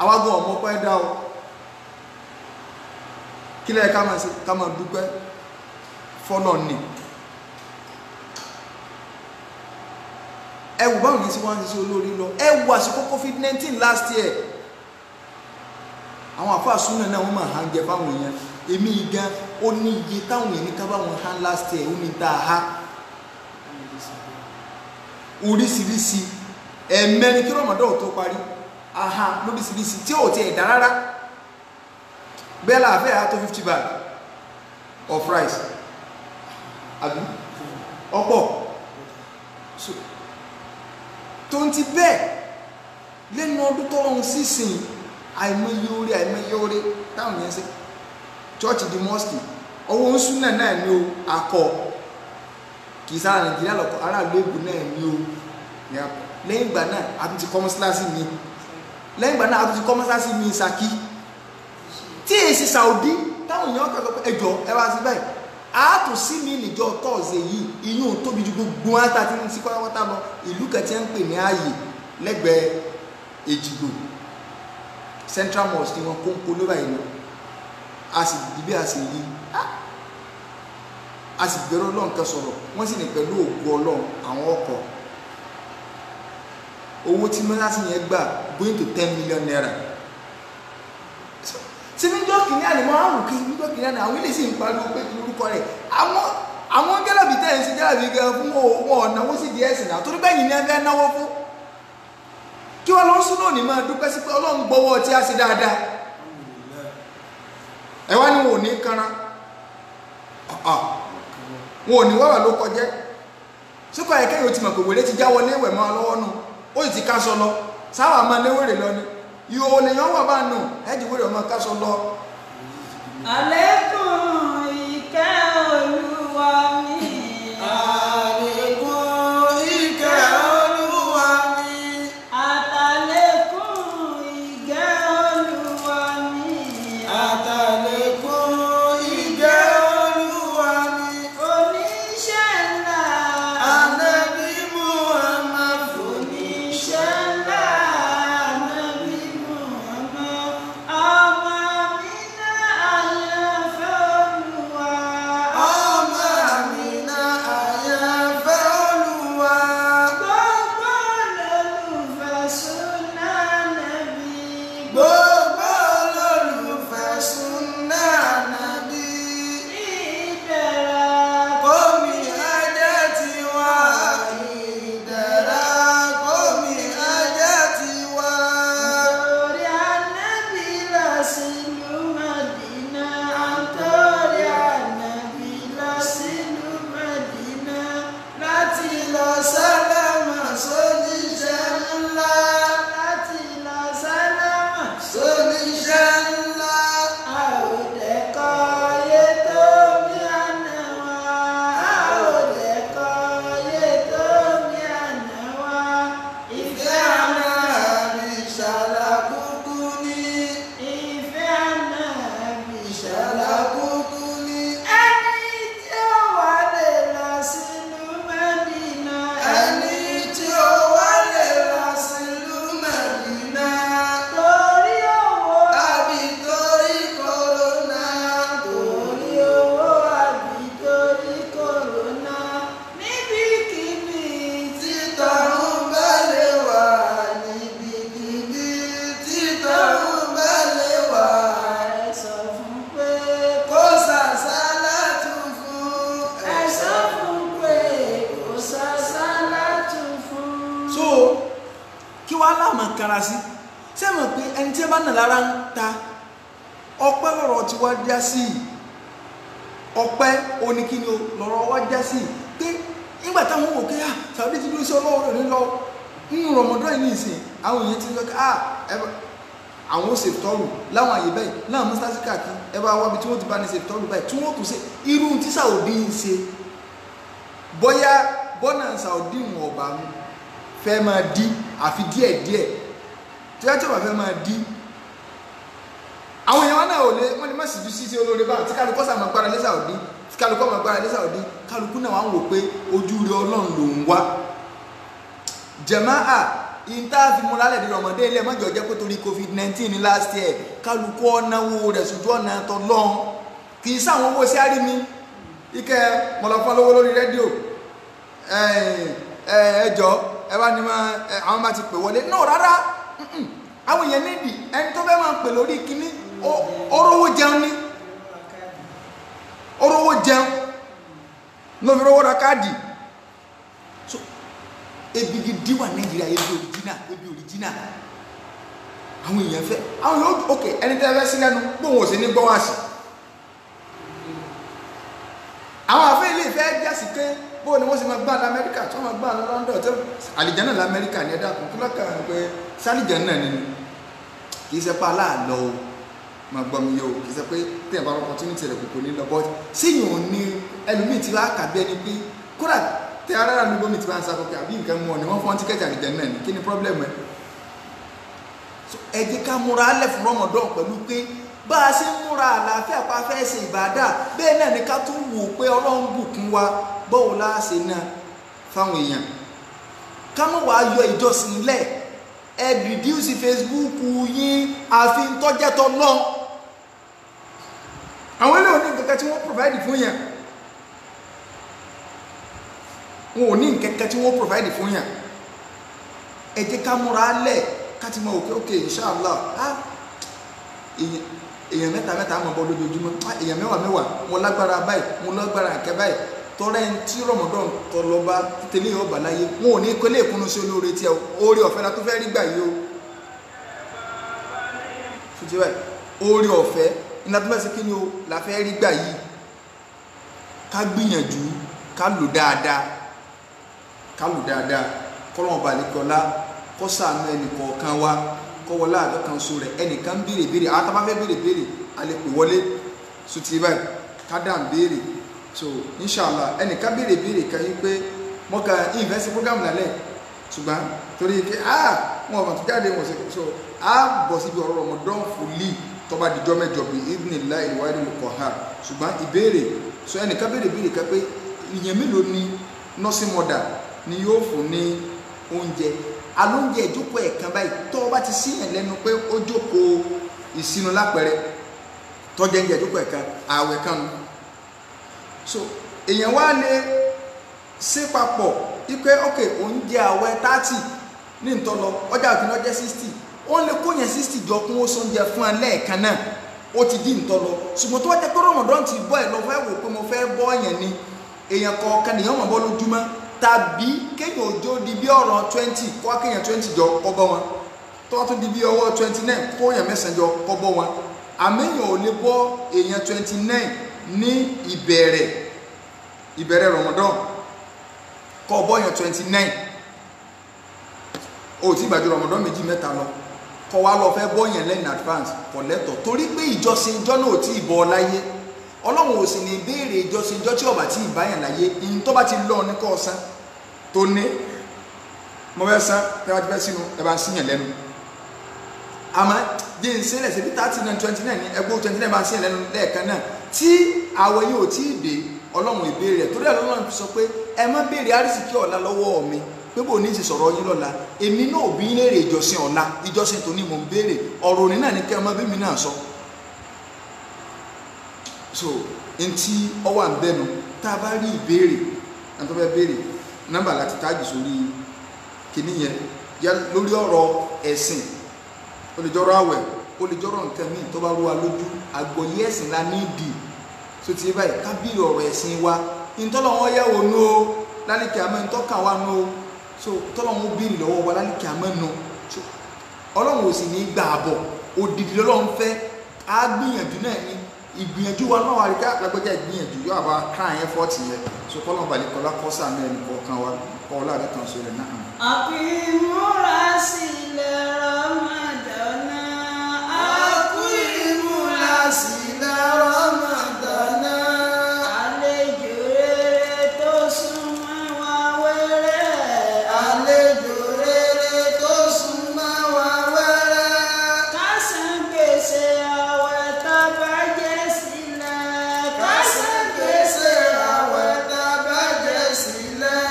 àwágọ́ ọmọ pẹ́ dá o kí lẹ́yìn ká máa dúpẹ́ fọ́nà ni ẹwù báwọn yẹn sí wọ́n ti sí olórí lọ ẹwù àsìkò COVID-19 last year àwọn àfáà súnmọ́ náà wọ́n máa hàn jẹ fáwọn èèyàn èmi gan ó ní iye táwọn èèyàn ká bá wọn hàn last year ó ní tá a há oríṣiríṣi ẹ̀mẹ́rin kí rọ̀mọ́dọ́ tó parí aha lóríṣiríṣi tí ò ti ẹ̀dá rárá bẹ́ẹ̀ láàfẹ́ àtó 50 bag of rice àbí ọ̀pọ̀ tó ń ti bẹ́ẹ̀ lẹ́nu ọdún tó ń sísìn àìmọye orí táwọn yẹn sí church di mosque ọwọ́ ń súnà náà ní o akọ kì í sára Nàìjíríà lọ́kọ̀ aráàlú ègbò náà ní o lẹ́yìn ìgbà náà a tún ti kọ́ mọ́sálásí mi Ṣakí tí èsì Saudi táwọn èèyàn kọ́kọ́ pé ẹjọ́ ẹ wá sí báyìí àátò sí mi níjọ tọ́ọ̀sẹ̀ yìí iyún tóbi ju gbogbo ata tí wọ́n ti kọ́ wọ́tá lọ ìlú kan tí wọ́n ń pè ní ààyè lẹ́gbẹ̀ẹ́ Èjìgbò Central Mosque ni wọ́n kó ń polówó báyìí lọ a sì dìbí a sì yí a sì bẹ̀rẹ̀ Ọlọ́run kan sọ̀rọ̀ wọ́n sì ní pẹ̀lú ògo Ọlọ́run àwọn ọkọ̀ owó tí mọ́sálásí yẹn gbà going to 10 million naira tí níjọ́ kìíní àlèmọ́ àrùn kí níjọ́ kìíní àná àwọn ilé sì ń pariwo pé kí orúkọ rẹ̀ àwọn gẹ́lẹ́bì tẹ́yìn sí gẹ́lẹ́bì gan fún wọn ọ̀nàwó sí di ẹ̀sìn náà torí bẹ́yìn ní ẹgbẹ́ náwó fún kí wọ́n lọ ń súnà ní máa dúpẹ́ sí pé Ọlọ́run gbọ́wọ́ tí a ṣe dáadáa ẹ wá ní wọn ò ní kanra wọn ò ní wàwà ló kọjẹ́ síkọ̀ ẹ̀kẹ́ yóò ti mọ̀ pé wèrè ti já wọlé ìwẹ̀ mọ́ lọ́wọ́ nù ó sì ti káṣọ lọ sáwà máa léwèrè lọ ni ìhòòhò lèyàn wà bá nù ẹ̀jì wèrè ọmọ káṣọ lọ. àlékún ìkẹ́ Olúwa mi. àlékún ìkẹ́ Olúwa mi. àtàlékún ìkẹ́ Olúwa mi. àtàlékún ìkẹ́ Olúwa mi. oníṣẹ́ ńlá. Ànábì Muhammad. oníṣẹ́ ńlá. Ànábì Muhammad. ọmọ mi náà àyànfẹ́ láàmà kára sí ṣé mọ̀ pé ẹni tí ẹ bá nà lára ń ta ọpẹ́ lọ́rọ̀ tí wá já sí ọpẹ́ oníkíni lọ́rọ̀ wá já sí pé nígbà táwọn wò pé Saudi ti dúró sí ọlọ́wọ́ rẹ̀ lọ nínú Ramadan yìí nìsín àwọn èèyàn ti lọ àwọn ṣètọ́rù láwọn àyè báyìí láwọn mọ́sálásí káàkiri ẹ bá wábi tí wọ́n ti bá ní ṣètọ́rù báyìí tí wọ́n tún ṣe irú tí Saudi ń ṣe bóyá bọ́nà Saudi wọn ọba fẹ́ máa dí àfi díẹ̀díẹ̀ tí wọ́n ti wà fẹ́ máa dí àwọn èèyàn náà wọ́n lè má sì ju sí olóore báwọn tí kálukọ́ sàmà gbára lé Saudi tí kálukọ́ máa gbára lé Saudi kálukú náà wà ń wò pé ojú rẹ Ọlọ́run ló ń wá jàmáà ìta fi mú lálẹ́ di ọmọdé ilé mọ́jọ jẹ́ pé torí COVID-19 ní last year kálukú ọ̀nàwó rẹ̀ sójú ọ̀nà tọ́lọ́n kì í sáwọn owó sí àrí mi ike mọ̀lọ́fọ́n lówó lórí rédíò ẹjọ́ ẹ bá ní àwọn bá ti pè wọlé náà rárá àwọn èèyàn nídìí ẹni tó fẹ́ máa pè lórí kíní orówó jẹun ní orówó jẹun lóbi rówó ra káàdì ebi gidi wà Nàìjíríà ebi original àwọn èèyàn fẹ́ àwọn yóò ok ẹni tẹ́ fẹ́ sí lẹ́nu gbóhùn òsì ní gbọ́wọ́ àṣì àwọn àfẹ́ ilé ìfẹ́ jásí pé bóò ni wọ́n sì máa gbá l'Amẹ́ríkà tí wọ́n máa gbá London tó àlìjánà l'Amẹ́ríkà ní ẹ̀dá kùn kílọ́kà pé sálìjánà nínú kìí ṣe pa aláàlọ́ o máa gbọ́ mi yóò kìí ṣe pé tẹ̀ bá opportunity rẹ̀ kò ní lọ bọ́ síyàn ò ní ẹlòmíì tí wàá kàbí ẹni pé kódà tẹ ara ní gómìnà tí wọ́n ń sakọ̀kẹ́ àbí nǹkan mú ọ ní wọ́n fọ́n tíkẹ́tì àlìjánà ní kí ni problem ẹ̀ ẹ jẹ́ ká múra alẹ́ fún Ramadan pẹ̀lú pé bá a ṣe ń múra àlàáfíà pa fẹ́ ṣe ìbádà bẹ́ẹ̀ náà ni ká tún wò pé Ọlọ́run bùkún wa bọ́ọ̀ láṣẹ náà fáwọn èèyàn ká mọ̀ wá yọ ìjọsìn lẹ̀ ẹ reduce Facebook yín àfi ń tọ́jẹ́ tọ́ lọ àwọn ilé òní nǹkan tí wọ́n provide fún yàn wọn ò ní nǹkan tí wọ́n provide fún yàn ẹ jẹ́ ká múra lẹ̀ ká ti mọ òkè inshallah èèyàn mẹ́ta mọ̀ bọ́ lójoojúmọ́ èèyàn mẹ́wàá mo lágbára báyìí mo lágbára àkẹ́ báyìí tọ́rẹ́ tí Ramadan tọ́lọ́ba tẹ́lẹ̀ yóò bà láyé wọn ò ní kọ́lé ìkúnnú sí olóore tí ẹ oore ọ̀fẹ́ la tó fẹ́ rí gbà yìí o ṣùgbọ́n báyìí oore ọ̀fẹ́ iná tó bá ṣe kí ni o la fẹ́ rí gbà yìí ká gbìyànjú ká lò dáadáa kọ́lọ́mọ̀ balẹ̀ kọ́lá kọ́ ṣàánú ẹnì kọ̀ọ̀kan wa kọ́wọ́lá àdọ́kan so rẹ̀ ẹnìkan béèrè àwọn tábà fẹ́ béèrè a lè pè wọlé so ti báyìí ká dà ń béèrè so inshallah ẹnìkan béèrè kan yí pé wọ́n ka invest program lálẹ́ ṣùgbọ́n torí pé wọn ọmọ tó jáde wọn so a bọ̀ síbi ọ̀rọ̀ Ramadan fúlì tọ́ba dìjọ́ mẹ́jọ bí idhnillahi ìwádìí olùkọ́ ha ṣùgbọ́n ìbéèrè so ẹnìkan béèrè kan pé ìyẹn mélòó ni nursing mother ni yóò fún ní oúnjẹ alóúnjẹ ìjókòó ẹ̀kan báyìí tó o bá ti síyàn lẹ́nu pé ó jókòó ìsinu lápẹ̀rẹ̀ tọ́jẹ́ oúnjẹ ìjókòó ẹ̀kan ààwẹ̀ kan nù so èèyàn wá lè ṣe papọ̀ wípé ok oúnjẹ ààwẹ̀ 30 ní ìtọ́lọ ọjà òkè náà jẹ́ 60 wọ́n lè kó yẹn 60 jọ kún ó sóúnjẹ fún ẹ lẹ́ẹ̀kan náà ó ti di ìtọ́lọ ṣùgbọ́n tó wá jẹ́ pé Ramadan ti bọ́ ẹ̀ lọ fẹ́ wò pé mo fẹ́ bọ́ yẹn ni èèyàn kọ̀ọ̀kan nìyẹn mọ̀ bọ́ lójúmọ́ tàbí kéèyàn òjò di bí ọ̀rọ̀ 20 kó kéèyàn 20 jọ kọ́bọ́ wọn tó wá tún di bí ọwọ́ 29 kó èèyàn 9 jọ kọ́bọ́ wọn àmẹ́yàn ò lè bọ́ èèyàn 29 ní ìbẹ̀rẹ̀ Ramadan kọ́ bọ́ èèyàn 29 ó ti gbàjú Ramadan méjì mẹ́ta lọ kọ́ wá lọ fẹ́ bọ́ èèyàn lẹ́yìn advance kọ̀ lẹ́tọ̀ torí pé ìjọsìn ìjọ náà ò tí ì bọ́ láyé Ọlọ́run ò sì ní béèrè ìjọsìn ìjọ tí ọba tí ìbáyàn láyé ìyìn tó bá ti lọ ní kọ́ ọ̀sán tó ní mo fẹ́ sán tẹ́wàá ti fẹ́ sínú ẹ̀bá ń síyàn lẹ́nu àmọ́ jẹ́ ń sílẹ̀ sí bí 30 and 29 ní ẹgbẹ́ 29 bá ń síyàn lẹ́nu lẹ́ẹ̀kan náà tí àwẹ̀ yìí ò tí ì dé Ọlọ́run ìbéèrè torí Ọlọ́run fi sọ pé ẹ má béèrè àrísìkí ọ̀la lọ́wọ́ mi pé bò ní ti sọ̀rọ̀ yín lọ́la èmi náà bí léèrè ìjọsìn ọ̀la ìjọsìn tó ní mò ń béèrè ọ̀rọ̀ òní náà ní kẹ́ ọmọ bí mi náà sọ so ntí ọwọ́ àbẹ́nu tá a bá rí ìbéèrè ẹni tó fẹ́ béèrè nọ́mbà láti táàgì sórí kìíní yẹn yá lórí ọ̀rọ̀ ẹ̀sìn ó lè jọ́rọ̀ àwẹ̀ ó lè jọ́rọ̀ nǹkan míì tó bá rú wa lójú àgbọ́yé ẹ̀sìn la ní ìdì so ti báyìí ká bí ọ̀rọ̀ ẹ̀sìn wa ìtọ́lọ̀ wọn yẹ wò nù ó lálẹ́kẹ̀ àmọ́ ìtọ́kà wa nù ó so tọ́lọ̀ wọn bí lọ́wọ́ wa lálẹ́kẹ̀ àmọ́ nù ọlọ́run ò sì ní gbà bọ̀ òdìdí lọ́lọ́run fẹ́ á gbìyànjú náà ní ìgbìyànjú wa náà wà rí ká lágbẹ́jà ìgbìyànjú yóò àbá káàyàn ẹ̀fọ́ọ̀tì yẹn so kọ́lọ́n balẹ̀ kọ́lá kọ́sà náà ẹnì kọ̀ọ̀kan wa kọ́ láàrin kan sórí náà. àbí múra sílẹ̀ Ramadana. àkú ìmúra sílẹ̀ Ramadana. àlejò rere tó súnmọ́ wa wẹ́rẹ́. àlejò rere tó súnmọ́ wa wẹ́rẹ́. ká san gbèsè àwẹ̀ tá bá jẹ sílẹ̀. ká san gbèsè àwẹ̀ tá bá jẹ sílẹ̀.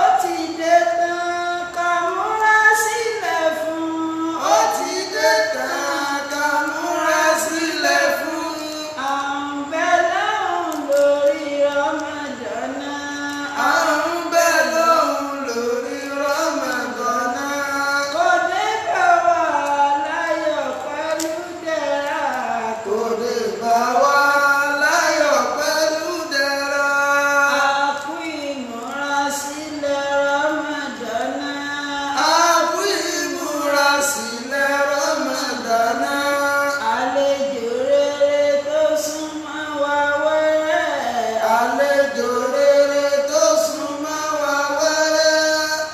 ó ti dé tán ká múra sílẹ̀ fún. ó ti dé tán ká múra sílẹ̀ fún. à ń bẹ lọ́hùn lórí Ramadana. à ń bẹ lọ́hùn lórí Ramadana. kò dé bá wa láyọ̀ pẹ̀lú dẹ̀ra. kò lè bá wa láyọ̀ pẹ̀lú dẹ̀ra. àkú ìmúra sílẹ̀ Ramadana. àkú ìmúra sílẹ̀ Ramadana. àlejò rere tó súnmọ́ wa wẹ́rẹ́. àlejò rere tó súnmọ́ wa wẹ́rẹ́.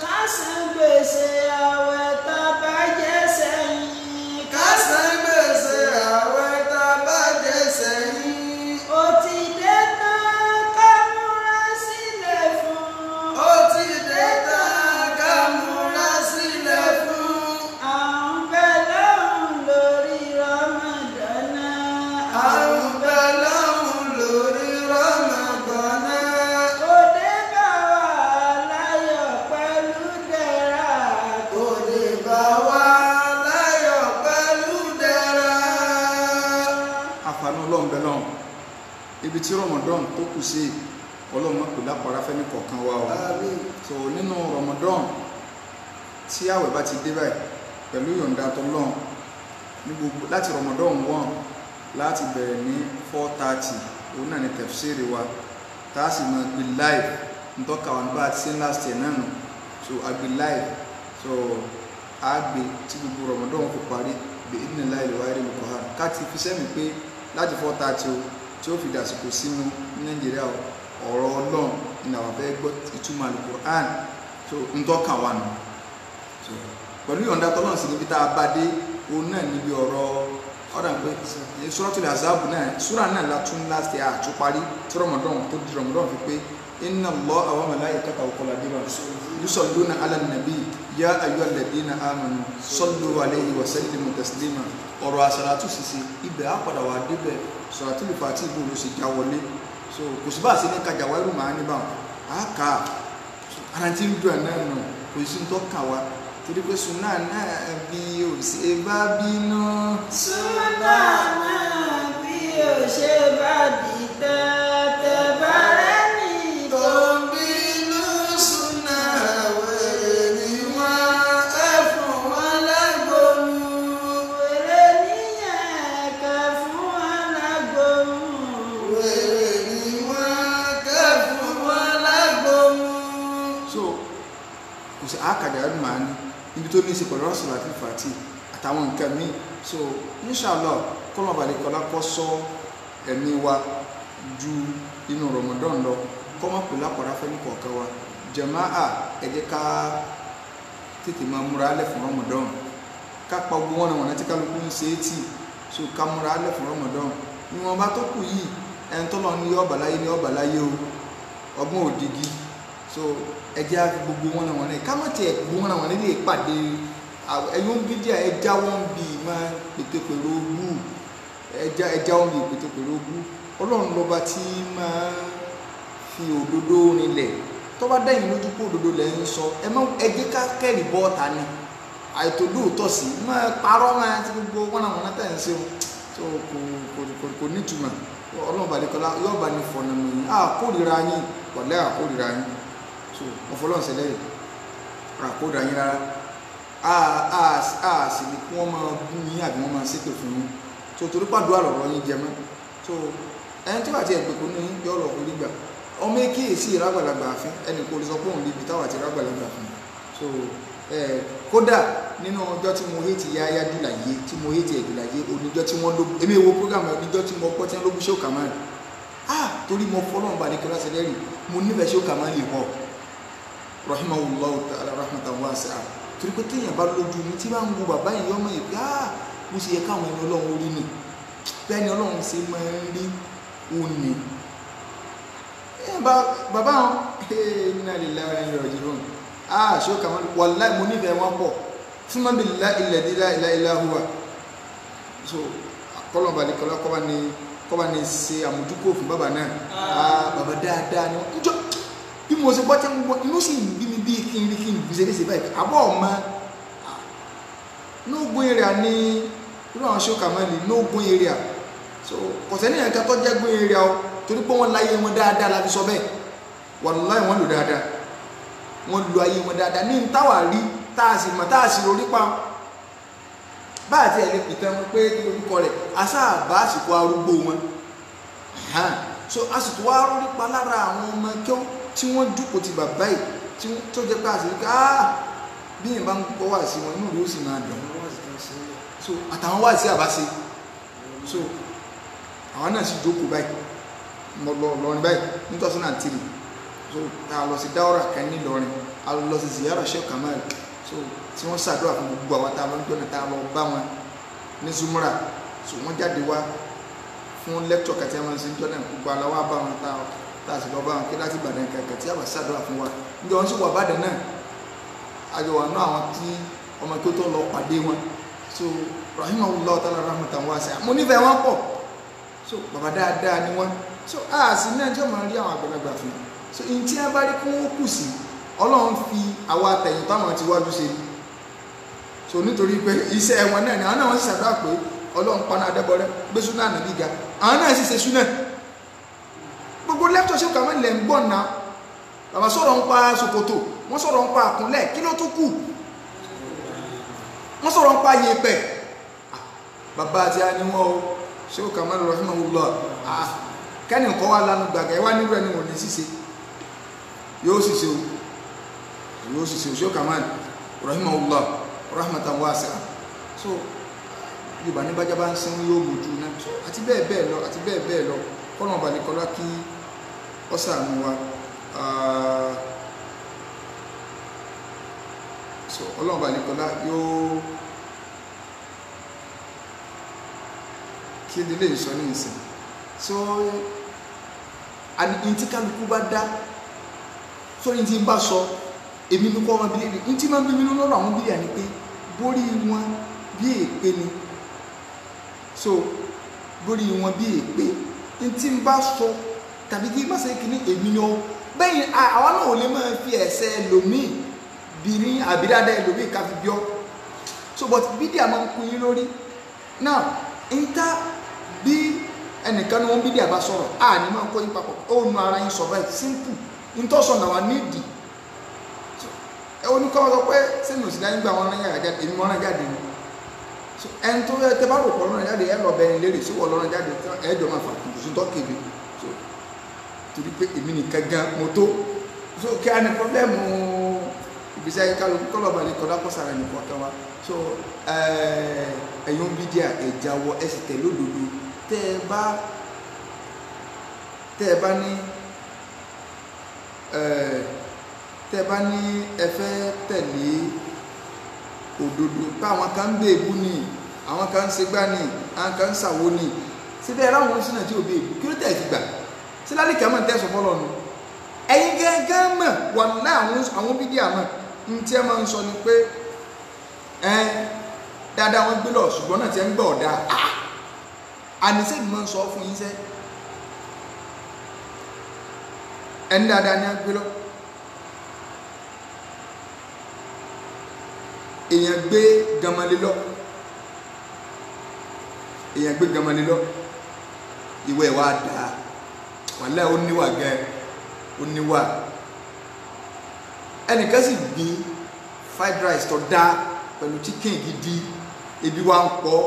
ká san gbèsè àwẹ̀ tá bá jẹ sẹ́yìn. ká san gbèsè àwẹ̀ tá bá jẹ sẹ́yìn. ó ti dé tán ká múra sílẹ̀ fún. ó ti dé tán ká múra sílẹ̀ fún. à ń bẹ lọ́hùn lórí Ramadana. à ń bẹ lọ́hùn lórí Ramadana. kò dé bá wa láyọ̀ pẹ̀lú dẹ̀ra. kò lè bá wa láyọ̀ pẹ̀lú dẹ̀ra. àǹfààní ọlọ́run bẹ lọ́hùn ibi tí Ramadan tó kù sí ọlọ́run má pè lápára fẹ́ni kọ̀ọ̀kan wa o Àmín. so nínú Ramadan tí àwẹ̀ bá ti dé báyìí pẹ̀lú yọ̀ǹda tọ́lọ́run ní gbogbo láti Ramadan 1 láti bẹ̀rẹ̀ ní 4:30 òun náà ni tẹ̀fsíìrì wa tá a sì máa gbé live ntọ́ka wọn bá ti ṣe last year náà nù so a gbé live so a gbé tí gbogbo Ramadan fi parí bí ìdílé láì lè wáyé lè kọ́ ha ká ti fi sẹ́mi pé láti 4:30 o tí ó fi dàsìkò sínú ní Nàìjíríà ọ̀rọ̀ Ọlọ́run ní àwọn fẹ́ gbọ́ ìtumọ̀ Al-Qur'an so ntọ́ka wa nù so pẹ̀lú ìyọ̀ǹda tọ́lọ́run sí níbi tá a bá dé òun náà níbi ọ̀rọ̀ ọ̀dà pé Suratul Ahzab náà súrà náà látún láti àtúparí tí Ramadan tó di Ramadan fi pé inna Allaha wa malaikatahu yusalluna ala nabi ya ayyuhalladhina amanu sallu alayhi wa sallimu taslima ọ̀rọ̀ àsàlátù ṣíṣe ibẹ̀ á padà wà débẹ̀ Suratul Fatiha ìbò ló ṣe já wọlé so kò sí bá a ṣe ní kájà wáyé máa ní báwọn á kà á ara tí ń dùn ẹ̀ náà nù kò sí ń tọ́ kà wá torí pé súnà náà bí ó ṣe bá bínú. súnà náà bí ó ṣe bá di tẹ́tẹ́ bá rẹ̀ ní tó ń bínú súnà wèrè ni wọ́n ẹ fún wọn lágbóhùn. wèrè níyẹn kẹ́ fún wọn lágbóhùn. wèrè ni wọ́n kẹ́ fún wọn lágbóhùn. so kò sí àkàdé ẹnu màá ní ibi tó ní í ṣe pẹ̀lú Suratul Fatiha àtàwọn nǹkan míì so inshallah kọ́nà balẹ̀ kọ́lá kọ́ sọ ẹ̀mí wa ju inú Ramadan lọ kọ́mọ̀ pè lápàdá fẹ́ ní kọ̀ọ̀kan wa jàmáà ẹ jẹ́ ká tètè máa múra alẹ́ fún Ramadan ká pa gbogbo wọn àwọn tí kálukú ń ṣe é tì so ká múra alẹ́ fún Ramadan ìwọ̀nba tó kù yìí ẹni tó lọ ní ọ̀bà láyé ní ọ̀bà láyé o ọgbọ́n òdigi so ẹjẹ́ àfi gbogbo wọn àwọn náà ká má tiẹ̀ gbogbo wọn àwọn nílé ìpàdé ẹ̀yọ́ ń bí díẹ̀ ẹja wọn bí máa pété pẹ̀lú ogún ẹja wọn bí pété pẹ̀lú ogún Ọlọ́run lọ́ba tí máa fi òdodo rinlẹ̀ tó bá dẹ́yìn lójú pé òdodo lẹ́ ń sọ ẹ jẹ́ ká kẹ́rì bọ́ọ̀ta ni àìtó lóòótọ́ sí máa parọ́ máa ti gbogbo wọn àwọn náà tẹ̀ ń ṣe so kò nítumọ̀ Ọlọ́run balẹ̀kọ́lá yóò bá ní fọ̀nà mọ̀ yín àkórìíra yín pọ̀lẹ́ àkórìíra yín so ọ̀fọlọ́n ṣẹlẹ̀ yìí àkórìíra yín rárá a sì ní kí wọ́n máa bú yín àbí wọ́n máa ṣépè fún yín so torí pàdúrà lọ̀rọ̀ yín jẹ mọ́ so ẹni tí wàá ti ẹ̀gbẹ́ kó ní yọ ọ̀rọ̀ orí gbà ọmọ èké sí ìrágbàlagbà àfin ẹnì kò lè sọ pé òun níbi táwa ti rágbàlagbà fún so kódà nínú ọjọ́ tí mo hate Yahya jù láyé tí mo hate ẹ̀ jù láyé oníjọ́ tí wọ́n lóbu èmi wo program oníjọ́ tí mo gbọ́ tí wọ́n lóbu Shehu Kamal torí mo fọ́lọ́n bá ní kílá sẹ́lẹ̀rì mo nífẹ̀ẹ́ Shehu Kamal lè pọ̀ rahimahullahu ta'ala rahmatan wasi'a torí pé téèyàn bá lójú ní tí bá ń wo bàbá yìí ọmọ yìí bó ṣe yẹ káwọn ẹni ọlọ́run orí ni bẹ́ẹ̀ ni ọlọ́run ṣe máa ń rí òní bàbá wọn inna lillahi wa inna ilaihi raji'un Shehu Kamal wallahi mo nífẹ̀ẹ́ wọn pọ̀ fún mọ́ billahi alladhi la ilaha illa huwa so kọ́lọ̀ balẹ̀ kọ́ba ní ṣe àmójúkò fún bàbá náà bàbá dáadáa ni wọ́n jọ bí mo ṣe gbọ́ tẹ́ mo gbọ́ inú sì bí mi bí kí n bí ṣe báyìí àbọ̀ ọ̀ma n'ógún area ní irú àwọn Shehu Kamal n'ógún area so kọ̀sẹ́ ní ẹ̀ka tó jẹ́ gbé area o torí pé wọ́n láyé wọn dáadáa la fi sọ bẹ́ẹ̀ wallahi wọ́n lò dáadáa wọ́n lo ayé wọn dáadáa ní táwà rí táàsì mọ̀ táàsì lórí pa bá àti ẹ̀lẹ́ pìtẹ́ wọn pé kí lórúkọ rẹ̀ asáàbá àsìkò arúgbó wọn so àsìkò wá rí pa lára àwọn ọmọ kẹ́ọ́ tí wọ́n dúkò ti bàbá yìí tó jẹ́ pé àsìkò bí yìnbá ń gbọ́ wà sí wọn inú rí ó sì máa dùn so àtàwọn wà sí àbáṣe so àwọn náà sì jókòó báyìí mo lọ lọrin báyìí ní 2003 so a lọ sí dáwọ́rà kan ní Ìlọrin a lọ sí ziyara Shehu Kamal so tí wọ́n ṣàdúrà fún gbogbo àwọn tá a lọ ń gbọ́nà tá a lọ bá wọn ní Zumura so wọ́n jáde wá fún lẹ́kítọ̀ kàtí a máa ń ṣe jọ́nà gbogbo aláwọ̀ bá wọn tá a sì lọ bá wọn kí láti Ìbàdàn kẹ̀kẹ́ tí a bá ṣàdúrà fún wa níjọ wọn sì wà Ìbàdàn náà àjọwà náà àwọn tí ọmọ kí ó tó lọ pàdé wọn so rahimahullahu ta'ala rahmatan wasi'a mo nífẹ̀ẹ́ wọn pọ̀ so bàbá dáadáa ni wọ́n so sì náà jẹ́ máa rí àwọn àgbàlagbà fún so in tí a bá rí kún ó kù sí Ọlọ́run fi àwọn àtẹ̀yìn táwọn ti wájú ṣe so nítorí pé iṣẹ́ wọn náà ni àwọn náà wọ́n sì ṣàdúrà pé Ọlọ́run paná Adébọ̀rẹ́ gbé súnà nàbí ga àwọn náà sì ṣe súnà gbogbo lẹ́kítọ̀ Shehu Kamal lẹ̀ ń gbọ́n náà bàbá sọ̀rọ̀ ń pa ṣòkòtò wọ́n sọ̀rọ̀ ń pa àkúnlẹ̀ kí ló tún kù wọ́n sọ̀rọ̀ ń pa yẹ̀pẹ̀ bàbá àti àníwọ̀ Shehu Kamal rahimahullah kẹ́ni nǹkan wá lánú gbàgbà ẹwà nírú ẹni wọ̀n ní ṣíṣe yóò ṣíṣe o Shehu Kamal rahimahullah rahmatan wasi'a so yorùbá ní bájá bá ń sin yóò mójú náà àti bẹ́ẹ̀ bẹ́ẹ̀ lọ kọ́nà ọ̀bàlẹ̀kọ́lá kí ọ́sàánú wa so ọlọ́run ọ̀bàlẹ̀kọ́lá yóò kí ilé ìsọ ní ìsìn so àdìgbìn tí kálukú bá dá sórí tí ń bá sọ èmi ní kọ́ wọn bí èdè tí máa ń bí mi lọ́rọ̀ àwọn bílíà ni pé borí wọn bí èpè ni so borí wọn bí èpè tí ń bá sọ tàbí tí bá ṣe kí ní èmi ni ọ bẹ́yìn àwọn náà ò lè máa fi ẹ̀sẹ̀ ẹlòmíì bí ní àbídáda ẹlòmíì ká fi bí ọ so but bídíà máa ń kún yín lórí now ìta bí ẹnìkan ní wọn bídíà bá sọ̀rọ̀ ní máa ń kọ́ yín papọ̀ ó nu ara yín sọ báyìí simple ìtọ́sọ̀ náà wà nídìí oníkọ́ ọ̀sọ̀ pé sínú òsìlẹ̀ nígbà wọn náà yàrá jáde èmi wọn náà jáde ni ẹni tó yẹ tẹ́ bá rò pọ̀ lọ́nà jáde ẹ lọ bẹ̀rẹ̀ lérè sí wọ́n lọ́nà jáde ẹ̀ẹ́dọ̀ máa fà kùtù tó kéde so torí pé èmi nìkan gan mo tó so kí á ní pọ́blẹ́mù ìgbésí ayé kálukú kọ́lọ́ba ní kọ́lá pọ́sára nìkan kan wa so ẹ̀yọ́n bídíà ẹ̀já wọ ẹ̀sì tẹ̀ lódodo tẹ́ ẹ bá ní ẹ fẹ́ tẹ̀lé òdodo pé àwọn kan ń bè ebú ni àwọn kan ń segbá ni àwọn kan ń sàwó ni síbẹ̀ ẹ̀rọ àwọn oṣù náà tí ò bè ebú kí ló tẹ̀ fi gbà sí lálẹ́ kí a máa tẹ̀sán fọ́lọ́ nu ẹ̀yin gẹ́gẹ́ mọ̀ wà ní àwọn bídíà mọ̀ ní tí ẹ máa ń sọ ni pé dáadáa wọn gbé lọ ṣùgbọ́n náà tí ẹ ń gbọ́ ọ̀dà àníṣe mi máa ń sọ fún yín sẹ́ ẹni dáadáa ni a gbé lọ èèyàn gbé gamalé lọ ìwẹ̀ wa dáa wàlẹ́ ó níwà gẹ́ ó níwà ẹnìkan sì gbin fried rice tó dáa pẹ̀lú chicken gidi ebi wa ń pọ̀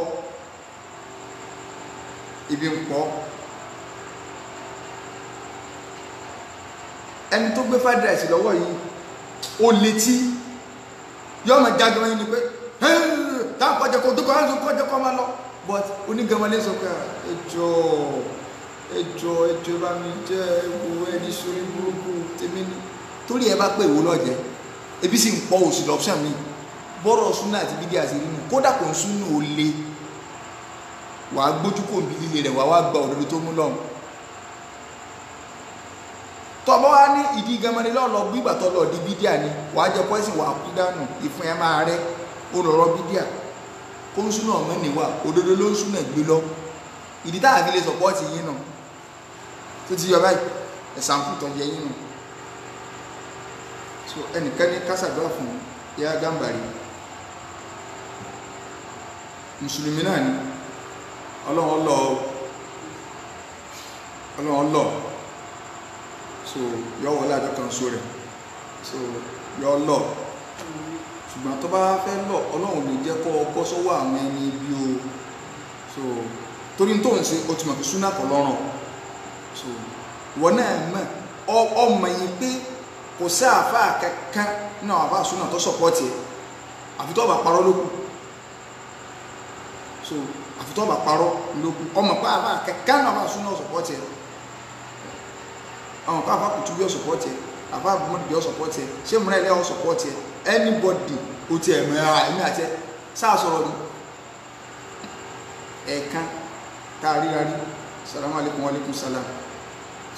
ẹni tó gbé fried rice lọ́wọ́ yìí ó létí yóò máa jáde wọn yìí ni pé táwọn kọjá kó tó kọjá kó máa lọ but onígàmọ́lé sọ pé ẹjọ́ bá mi jẹ́ ewu ẹni sórí burúkú tèmi ni torí ẹ bá pé ìwò náà jẹ ebi sì ń pọ̀ òsì lọ́pṣàn mi bọ́rọ̀ súnà àti bídí àti nínú kódà kò ń súnà ó le wàá gbójú kò ń bí líle rẹ̀ wàá gba òdodo tó mú lọ́rùn tọ́bọ́ wá ní ìdí gẹmọ́ni lọ́lọ́ gbígbà tó lọ di bídíà ni wàá jẹ pọ́ìsì wàá kú dànù ìfún ẹ máa rẹ ó lọ́rọ́ bídíà kó ń súnà ọmọ níwà òdodo ló ń súnà gbé lọ ìdí táà fi lè sọpọ́ọ̀tì yín nù tó ti yọ báyìí ẹ̀sàmpù tó jẹ yín nù so ẹnìkan ní kásàdúrà fún Ìyá Gàmbàrí mùsùlùmí náà ni ọlọ́run lọ so yọ wọlé àjọ kan so rẹ̀ so yọ lọ ṣùgbọ́n tó bá fẹ́ lọ ọlọ́run lè jẹ́ kọ́ ọkọ́ sọ́wọ́ àwọn ẹni bí o so torí tó ń ṣe o ti mọ̀ pé súnà kọ́ lọ́rùn so wọ́n náà mọ̀ ọmọ yìí pé kò sí àáfàá kankan náà àáfàá súnà tó sọ̀pọ̀tì ẹ̀ àfi tó bá parọ́ lókù so àfi tó bá parọ́ lókù ọmọ pé àáfàá kankan náà àáfàá súnà sọ̀pọ̀tì ẹ̀ àwọn káfà kùtù bí ọ̀sọ̀pọ̀tì ẹ̀ àfà àbúmọ̀dì bí ọ̀sọ̀pọ̀tì ẹ̀ ṣé múra ilé ọ̀sọ̀pọ̀tì ẹ̀ anybody ó ti ẹ̀mọ̀ ẹ̀mí àti ẹ̀ sáà sọ̀rọ̀ ni ẹ̀ẹ̀kan tá a ríra rí salamu alaikum wa alaikum salam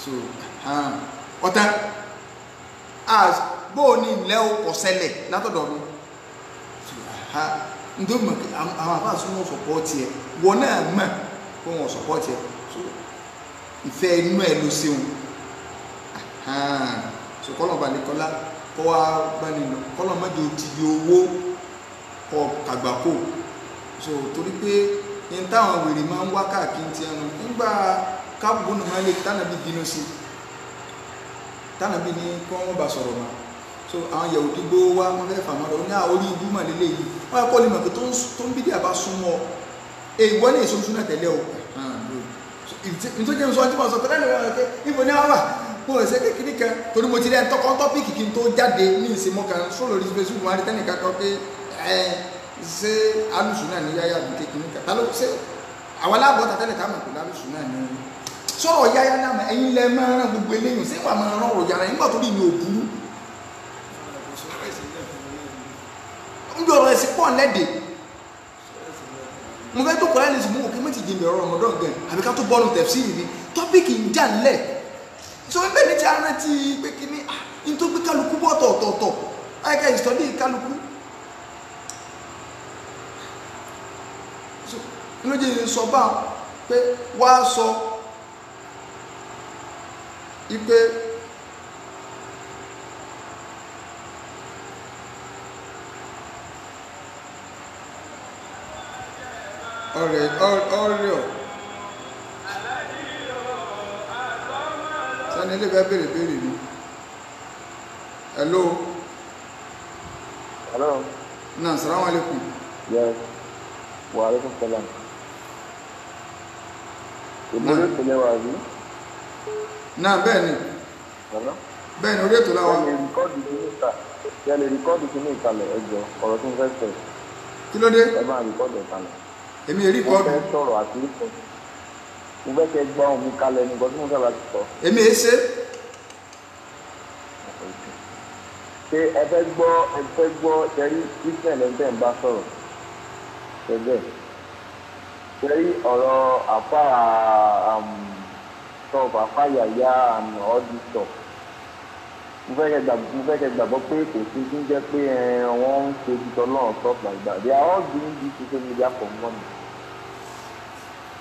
so ọ̀tá bóò ní ilẹ̀ ọkọ̀ sẹlẹ̀ látọ̀dọ̀ mi nítorí mọ̀ àwọn àfà súnmọ́ ọ̀sọ̀pọ̀tì ẹ̀ wọ́n náà mọ̀ kó wọn ọ̀sọ̀pọ̀tì ẹ̀ so ìfẹ́ inú ẹ̀ ló ṣeun so kọlọ̀ balẹ̀ kọlá kọ́ wá báni lọ kọlọ̀ mọ́jọ ti di owó kọ kàgbàkó so torí pé ní táwọn wèrè máa ń wá káàkiri ti ẹnu nígbà káàbùbùnù máa lè tánàbí bínú sí tánàbí ní kí wọ́n bá sọ̀rọ̀ mọ́ so àwọn yẹ̀wò dígbó wá wọ́n fẹ́ fà mọ́ra ó ní orí ibú mà lélẹ̀ yìí wọ́n yà kọ́ lè mọ̀ pé tó ń bí díà bá súnmọ́ èèwọ̀ ní èso súnà tẹ̀lé o nítorí jẹ́ sọ́ọ́ tí wọ́n sọ pé láti wọ́n pé ibo ní wọ́n wà mo ẹ̀sẹ̀ kékeré kan torí mo ti rẹ́ tọ́kọ́ tọ́pìkì kí n tó jáde ní ìsinmọ́ kan sọ́lọ́ orí Facebook wọn arítẹ́nì kankan pé ṣé alùsùn náà ní yáyà bí kékeré kan tálọ́ ṣé àwọn aláàbọ̀ tàtẹ́lẹ̀ ká mọ̀ pé alùsùn náà ní sọ̀rọ̀ yáyà náà mọ̀ ẹ̀yin lẹ́ máa rán gbogbo eléyìn ṣé wàá máa rán ọ̀rọ̀ yàrá nígbà tó rí mi ò burú ń bí ọ̀rọ̀ ẹ̀sìn pọ̀ lẹ́dẹ̀ẹ́ mo fẹ́ tó kọ́ láti mú òkè méjì jẹ́ mi ọ̀rọ̀ ọmọdé ọ̀gẹ́ àbí ká tó bọ́ọ̀lù tẹ̀síìrì ni tọ́pìkì ń jà ńlẹ̀ so ẹgbẹ́ ní ti ara ti pé kí ní in tó gbé kálukú bọ́ ọ̀tọ̀ọ̀tọ̀ ayẹ́kẹ́ ìsọ̀dí kálukú so inú jẹ́ sọ bá pé wá sọ ipé ọ̀rẹ́ sani ilé bẹ́ẹ̀ bèèrè ní hello náà salamu alaikum yes wa alaikum salam ìbúrú ìpínlẹ̀ wà rí náà bẹ́ẹ̀ ni bẹ́ẹ̀ ni orí ètò láwọ́ yẹ́lẹ̀ rìkọ́dù kí ní ìkàlẹ̀ ẹjọ́ ọ̀rọ̀ tó ń fẹ́ sọ kí ló dé ẹ máa rìkọ́dù ìkàlẹ̀ èmi èrí kọ́ọ̀dù mo fẹ́ sọ̀rọ̀ àti ìkọ́ mo fẹ́ kẹ́ gbọ́ ohun mi kalẹ̀ nìkan tí mo fẹ́ bá ti sọ èmi èé ṣe ṣé ẹ fẹ́ gbọ́ ṣẹ́rí christian ẹgbẹ́ ń bá sọ̀rọ̀ ṣẹ́gbẹ́ ṣẹ́rí ọ̀rọ̀ àfáyàyà and all this stuff mo fẹ́ kẹ́ gbàgbọ́ pé kò sí tí ń jẹ́ pé wọ́n ń ṣe títọ́ náà stuff like that they are all doing this social media for money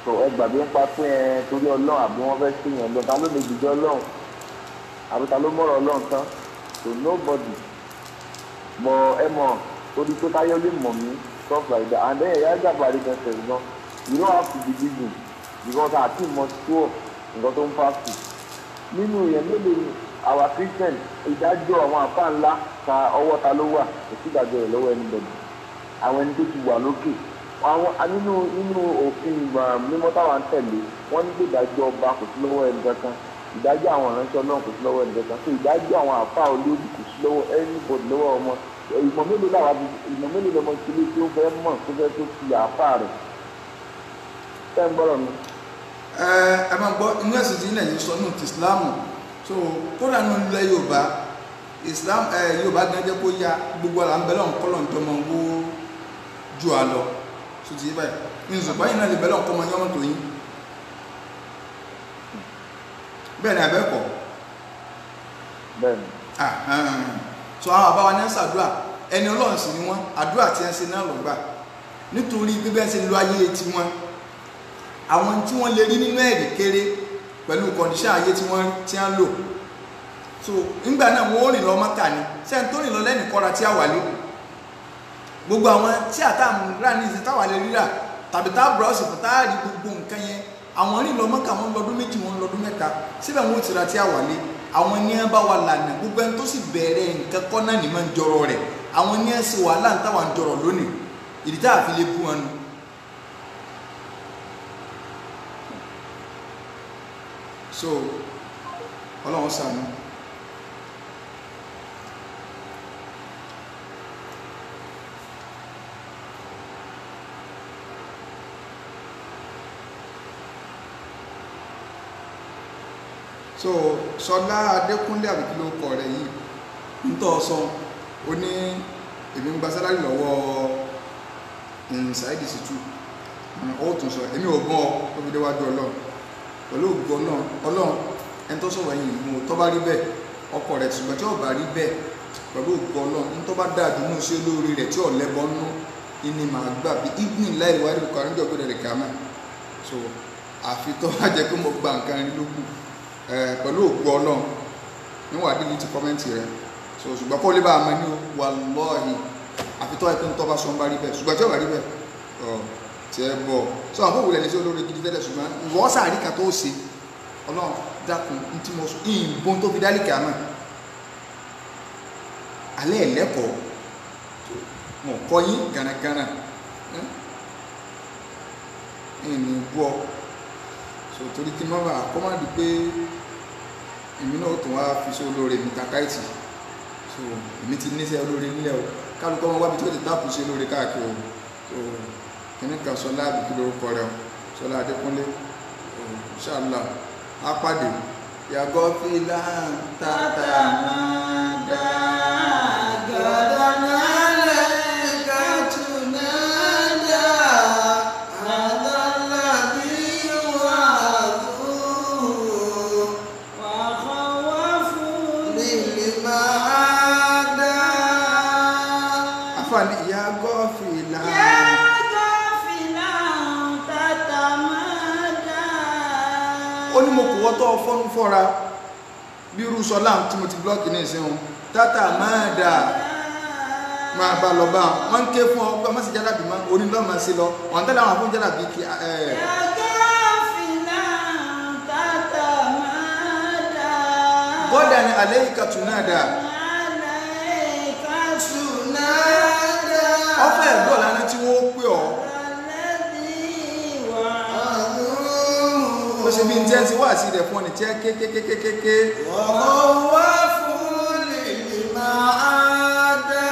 so ẹ gbàgbé ń pa pé torí ọlọ́run àbí wọ́n fẹ́ sí yẹn lọ ta ló lè dìjọ́ ọlọ́run àbí ta ló mọ̀rọ̀ ọlọ́run tán so nobody mọ ẹ mọ torí pé táyọ̀ lè mọ̀ mí stuff like that and then ẹ̀yà Gàmbàrí gan sẹ̀rù gan you don't have to be busy because àti ìmọ̀ tó nǹkan tó ń fásitì nínú yẹn mélòó ni our Christian ìdájọ́ àwọn àfáà ńlá ta ọwọ́ ta ló wà kò sí ìdájọ́ rẹ̀ lọ́wọ́ anybody àwọn ẹni tó ti wà lókè àwọn nínú òfin mímọ́ táwọn ń tẹ̀lé wọ́n ní pé ìdájọ́ ọba kò sí lọ́wọ́ ẹni kankan ìdájọ́ àwọn ìránṣẹ́ Ọlọ́run kò sí lọ́wọ́ ẹni kankan so ìdájọ́ àwọn àfáà olórí kò sí lọ́wọ́ anybody lọ́wọ́ ọmọ ìmọ̀ mélòó lọmọ ìṣẹ̀lẹ̀ tí ó fẹ́ mọ̀ tó fẹ́ tó fi àáfà rẹ̀ tẹ́ ń gbọ́rọ̀ mi. ẹ máa gbọ́ inú ẹ̀sìn tí ilẹ̀ yìí sọ nù ti Ìsìláàmù so kódà nù ilẹ̀ Yorùbá Islam Yorùbá gan jẹ́ kó ya gbogbo àlà ń bẹ̀rẹ̀ ọ̀nkọ́lọ̀ ń tọmọ owó ju àlọ so ti yé báyìí ní ìzùpá yìí náà lè bẹ̀rẹ̀ ọ̀nkọ́ ọmọ yọmọ tó yín bẹ́ẹ̀ ni àbẹ́ẹ̀kọ́ bẹ́ẹ̀ni so àwọn àbáwa ní ṣàdúrà ẹni Ọlọ́run sì ni wọ́n àdúrà tí wọ́n ṣe náà lọ gbà nítorí bíbẹ́ ṣe lo ayé tí wọ́n àwọn tí wọ́n lè rí nínú ẹ̀rí kéré pẹ̀lú kọ̀ǹdíṣàn ayé tí wọ́n lò so nígbà náà wọ́n rìn lọ Mọ́kà ni sẹ́ni tó rìn lọ lẹ́nì kọ́ra tí a wà lé gbogbo àwọn tí àtàmù rà ní ìsìn táwà lè rírà tàbí tá búrọ́ọ̀sì fún táàrí gbogbo nǹkan yẹn àwọn rìn lọ Mọ́kà wọn lọ́dún méjì wọn lọ́dún mẹ́ta síbẹ̀ wọn ò ti ra tí a wà lé àwọn ní ẹ bá wà lànà gbogbo ẹni tó sì bẹ̀rẹ̀ nǹkan kọ́ náà ní máa ń jọrọ rẹ̀ àwọn ní ẹ sì wàhálà ń táwà ń jọrọ lónìí ìdí tá a fi lè bú wọn nu. so Ọlọ́run ṣàánú. so Ṣọlá Adékúnlé àbíkí ló kọ rẹ yìí nítọ́ sọ ó ní èmi ń gba sálárì lọ́wọ́ Saheed Shittu ó tún sọ èmi ò gbọ́n ọ tó fi déwájú Ọlọ́run pẹ̀lú ògbọ́n náà Ọlọ́run ẹni tó sọ̀rọ̀ yìí mú tó bá rí bẹ́ẹ̀ ọkọ̀ rẹ̀ ṣùgbọ́n tí ó bá rí bẹ́ẹ̀ pẹ̀lú ògbọ́n Ọlọ́run ní tó bá dáa dùn ní ṣe lórí rẹ̀ tí ọ̀lẹ́bọ̀ nú ìní màá gbà bí evening láì wáyé kọ́ àríjọ́ gbọ́dọ̀ rẹ̀ kàmá so àfi tó wá jẹ́ pé mo gba nǹkan rí lókù pẹ̀lú ògbó Ọlọ́run níwọ̀n àdílé ti kọ́mẹ́ntì rẹ̀ so ṣùgbọ́n kó lè bá àmọ́ ní wàlọ́ọ̀hì àfitọ́ ẹ̀kọ́ tó bá sọ ń bá rí bẹ́ẹ̀ ṣùgbọ́n tí ó bá rí bẹ́ẹ̀ tí ẹ bọ̀ so àwọn òwúlẹ̀ ní sí olóore gidi tẹ́lẹ̀ ṣùgbọ́n ìwọ́ sàárì kan tó ṣe Ọlọ́run dákun ní tí mo sọ ìbọn tó fi dálìkì àmọ́ alẹ́ ẹ̀lẹ́kọ̀ọ́ mọ̀ kọ́ yín gánagánà ìní gbọ́ so torí kí n má bàa kọ́ má di pé èmi náà tún wá fi sí olóore mi takáìtì so èmi ti níṣẹ́ olóore nílẹ̀ o kálukọ́ wọn wábi tí ó ti táàpù sí olóore káàkiri o so kìnnì kan Ṣọlá àbíkí lórúkọ rẹ o Ṣọlá Adékúnlé ṣáàlà apàdé yàgò fìlà tàtà máa dá gàdá náà lẹ́yìn ká tún náà dá. ó ní mo kò wọ́tọ́ fọ́nú fọ́ra bí irú Ṣọlá tí mo ti blọ́ọ̀kì ní ìsìn tátà máa dà máa bá lọ bá wọn ń ké fún ọgbà má sì jálàbí má onílọ́ máa sí lọ wọn tẹ́lẹ̀ àwọn afún jálàbí kí bọ́dà ni alẹ́ ìkàtù náà dà ọfẹ́ ẹ̀gbọ́n lánàá tí wọ́n pè ọ́ ó ṣe bí n tẹ́ ti wá sí ilẹ̀ fún ọ ní tí ẹ kékékékéké wọ́wọ́ fún lè máa dá.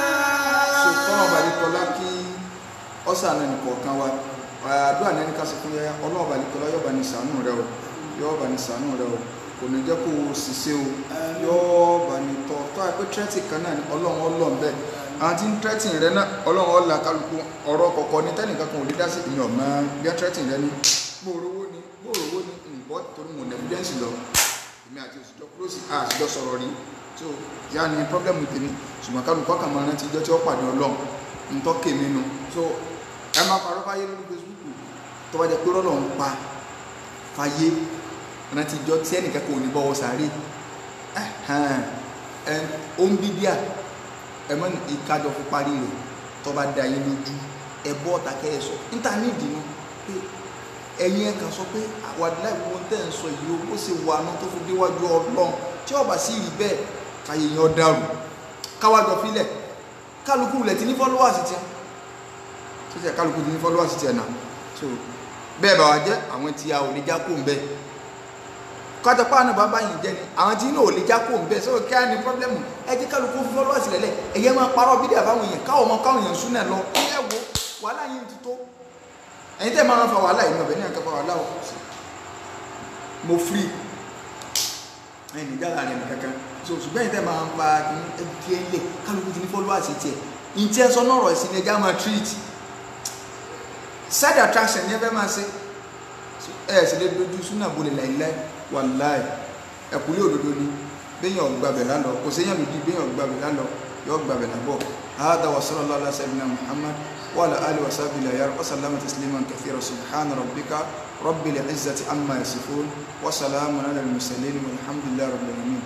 ṣùgbọ́n ọ̀bàlíkọlá kí ọ́sàn náà nìkọ̀ọ̀kan wa àdúrà ní ká sí fún yẹn ọlọ́ọ̀bàlíkọlá yóò bá ní ṣàánú rẹ o yóò bá ní ṣàánú rẹ o kò ní jẹ́ kó o ṣiṣẹ́ o yóò bá ní tọ́ tọ́ àìpé tírẹ́tì kan náà ní ọlọ́run ọlọ́run bẹ́ẹ̀ àwọn tí ń tírẹ́tì rẹ náà ọlọ́run ọ̀là kálukú ọ̀rọ̀ kọ̀ọ̀kan ní tẹ́nìkan kan ò lè dá sí ìyàn mọ́ bí wọ́n tírẹ́tì rẹ ní gbòòrówó ní ìbọ́ torí mo ní evidence lọ èmi àti òṣìṣẹ́ kúròsì àṣìjọ sọ̀rọ̀ rí so yá ni pọ́blẹ́mù tèmi ṣùgbọ́n kálukú ọkàn máa rántí ìjọ tí ó pàdé ọlọ́run ń tọ́kè mi nu so ẹ máa parọ́ fáyé lórí Facebook tó bá jẹ́ pé rọ́lọ́ ń pa fáyé rántí ìjọ tí ẹnìkan kò ní bọ́wọ́ sáré ó ń bíbíà ẹ mọ́ ìkájọ fún parí rẹ̀ tó bá da yín lójú ẹ bọ́ ọ̀tà kẹ́ ẹ sọ níta ní ìdìnnú pé ẹ̀yin ẹ̀ka sọ pé àwàdìlá ìwọ tẹ́ ń sọ yìí ó sì wà náà tó fi déwájú ọlọ́run tí ọba sí rí bẹ́ẹ̀ káyé yan dàrú káwájọ fílẹ̀ kálukú rẹ̀ ti ní followers tiẹ̀ tó ṣe kálukú ti ní followers tiẹ̀ náà so bẹ́ẹ̀ bá wa jẹ́ àwọn tí a ò lè já kó ń bẹ́ẹ̀ kọjá pa àná bàbá yìí jẹ ni àwọn tí náà ò lè já kó ń bẹ sọ kí á ní pọ́blẹ́mù ẹ jẹ́ kálukú fún followers lẹ́lẹ̀ ẹ̀yẹ máa parọ́ bídí àbáwọn èèyàn káwọn ọmọ káwọn èèyàn súnà lọ ẹ wo wàhálà yìí ti tó ẹ̀yin tẹ́ máa ń fa wàhálà yìí ọ̀bẹ ní àkàfà wàhálà ò mo free ẹ̀yin níjà láàrin ẹ̀mí kankan so ṣùgbọ́n ẹ̀yin tẹ́ máa ń pa ẹbí ẹ̀ lẹ̀ kálukú ti ní followers tiẹ̀ ìtẹ́ sọ náà rọ̀ sí ni ẹja máa treat side attraction ní ẹ fẹ́ máa ṣe ẹ sì lè dojú súnà bolè láìláì wàláì ẹ̀kúlé òdodo ni béèyàn gbàbẹ̀ lálọ kò séyàn lòdì béèyàn gbàbẹ̀ lálọ yọ gbàbẹ̀ lábọ̀ hada wa sallallahu ala sayyidina muhammad wa ala alihi wa sahbihi wa sallama tasliman kathira subhana rabbika rabbil izzati amma yasifun wa salamun ala al mursalin walhamdulillahi rabbil alamin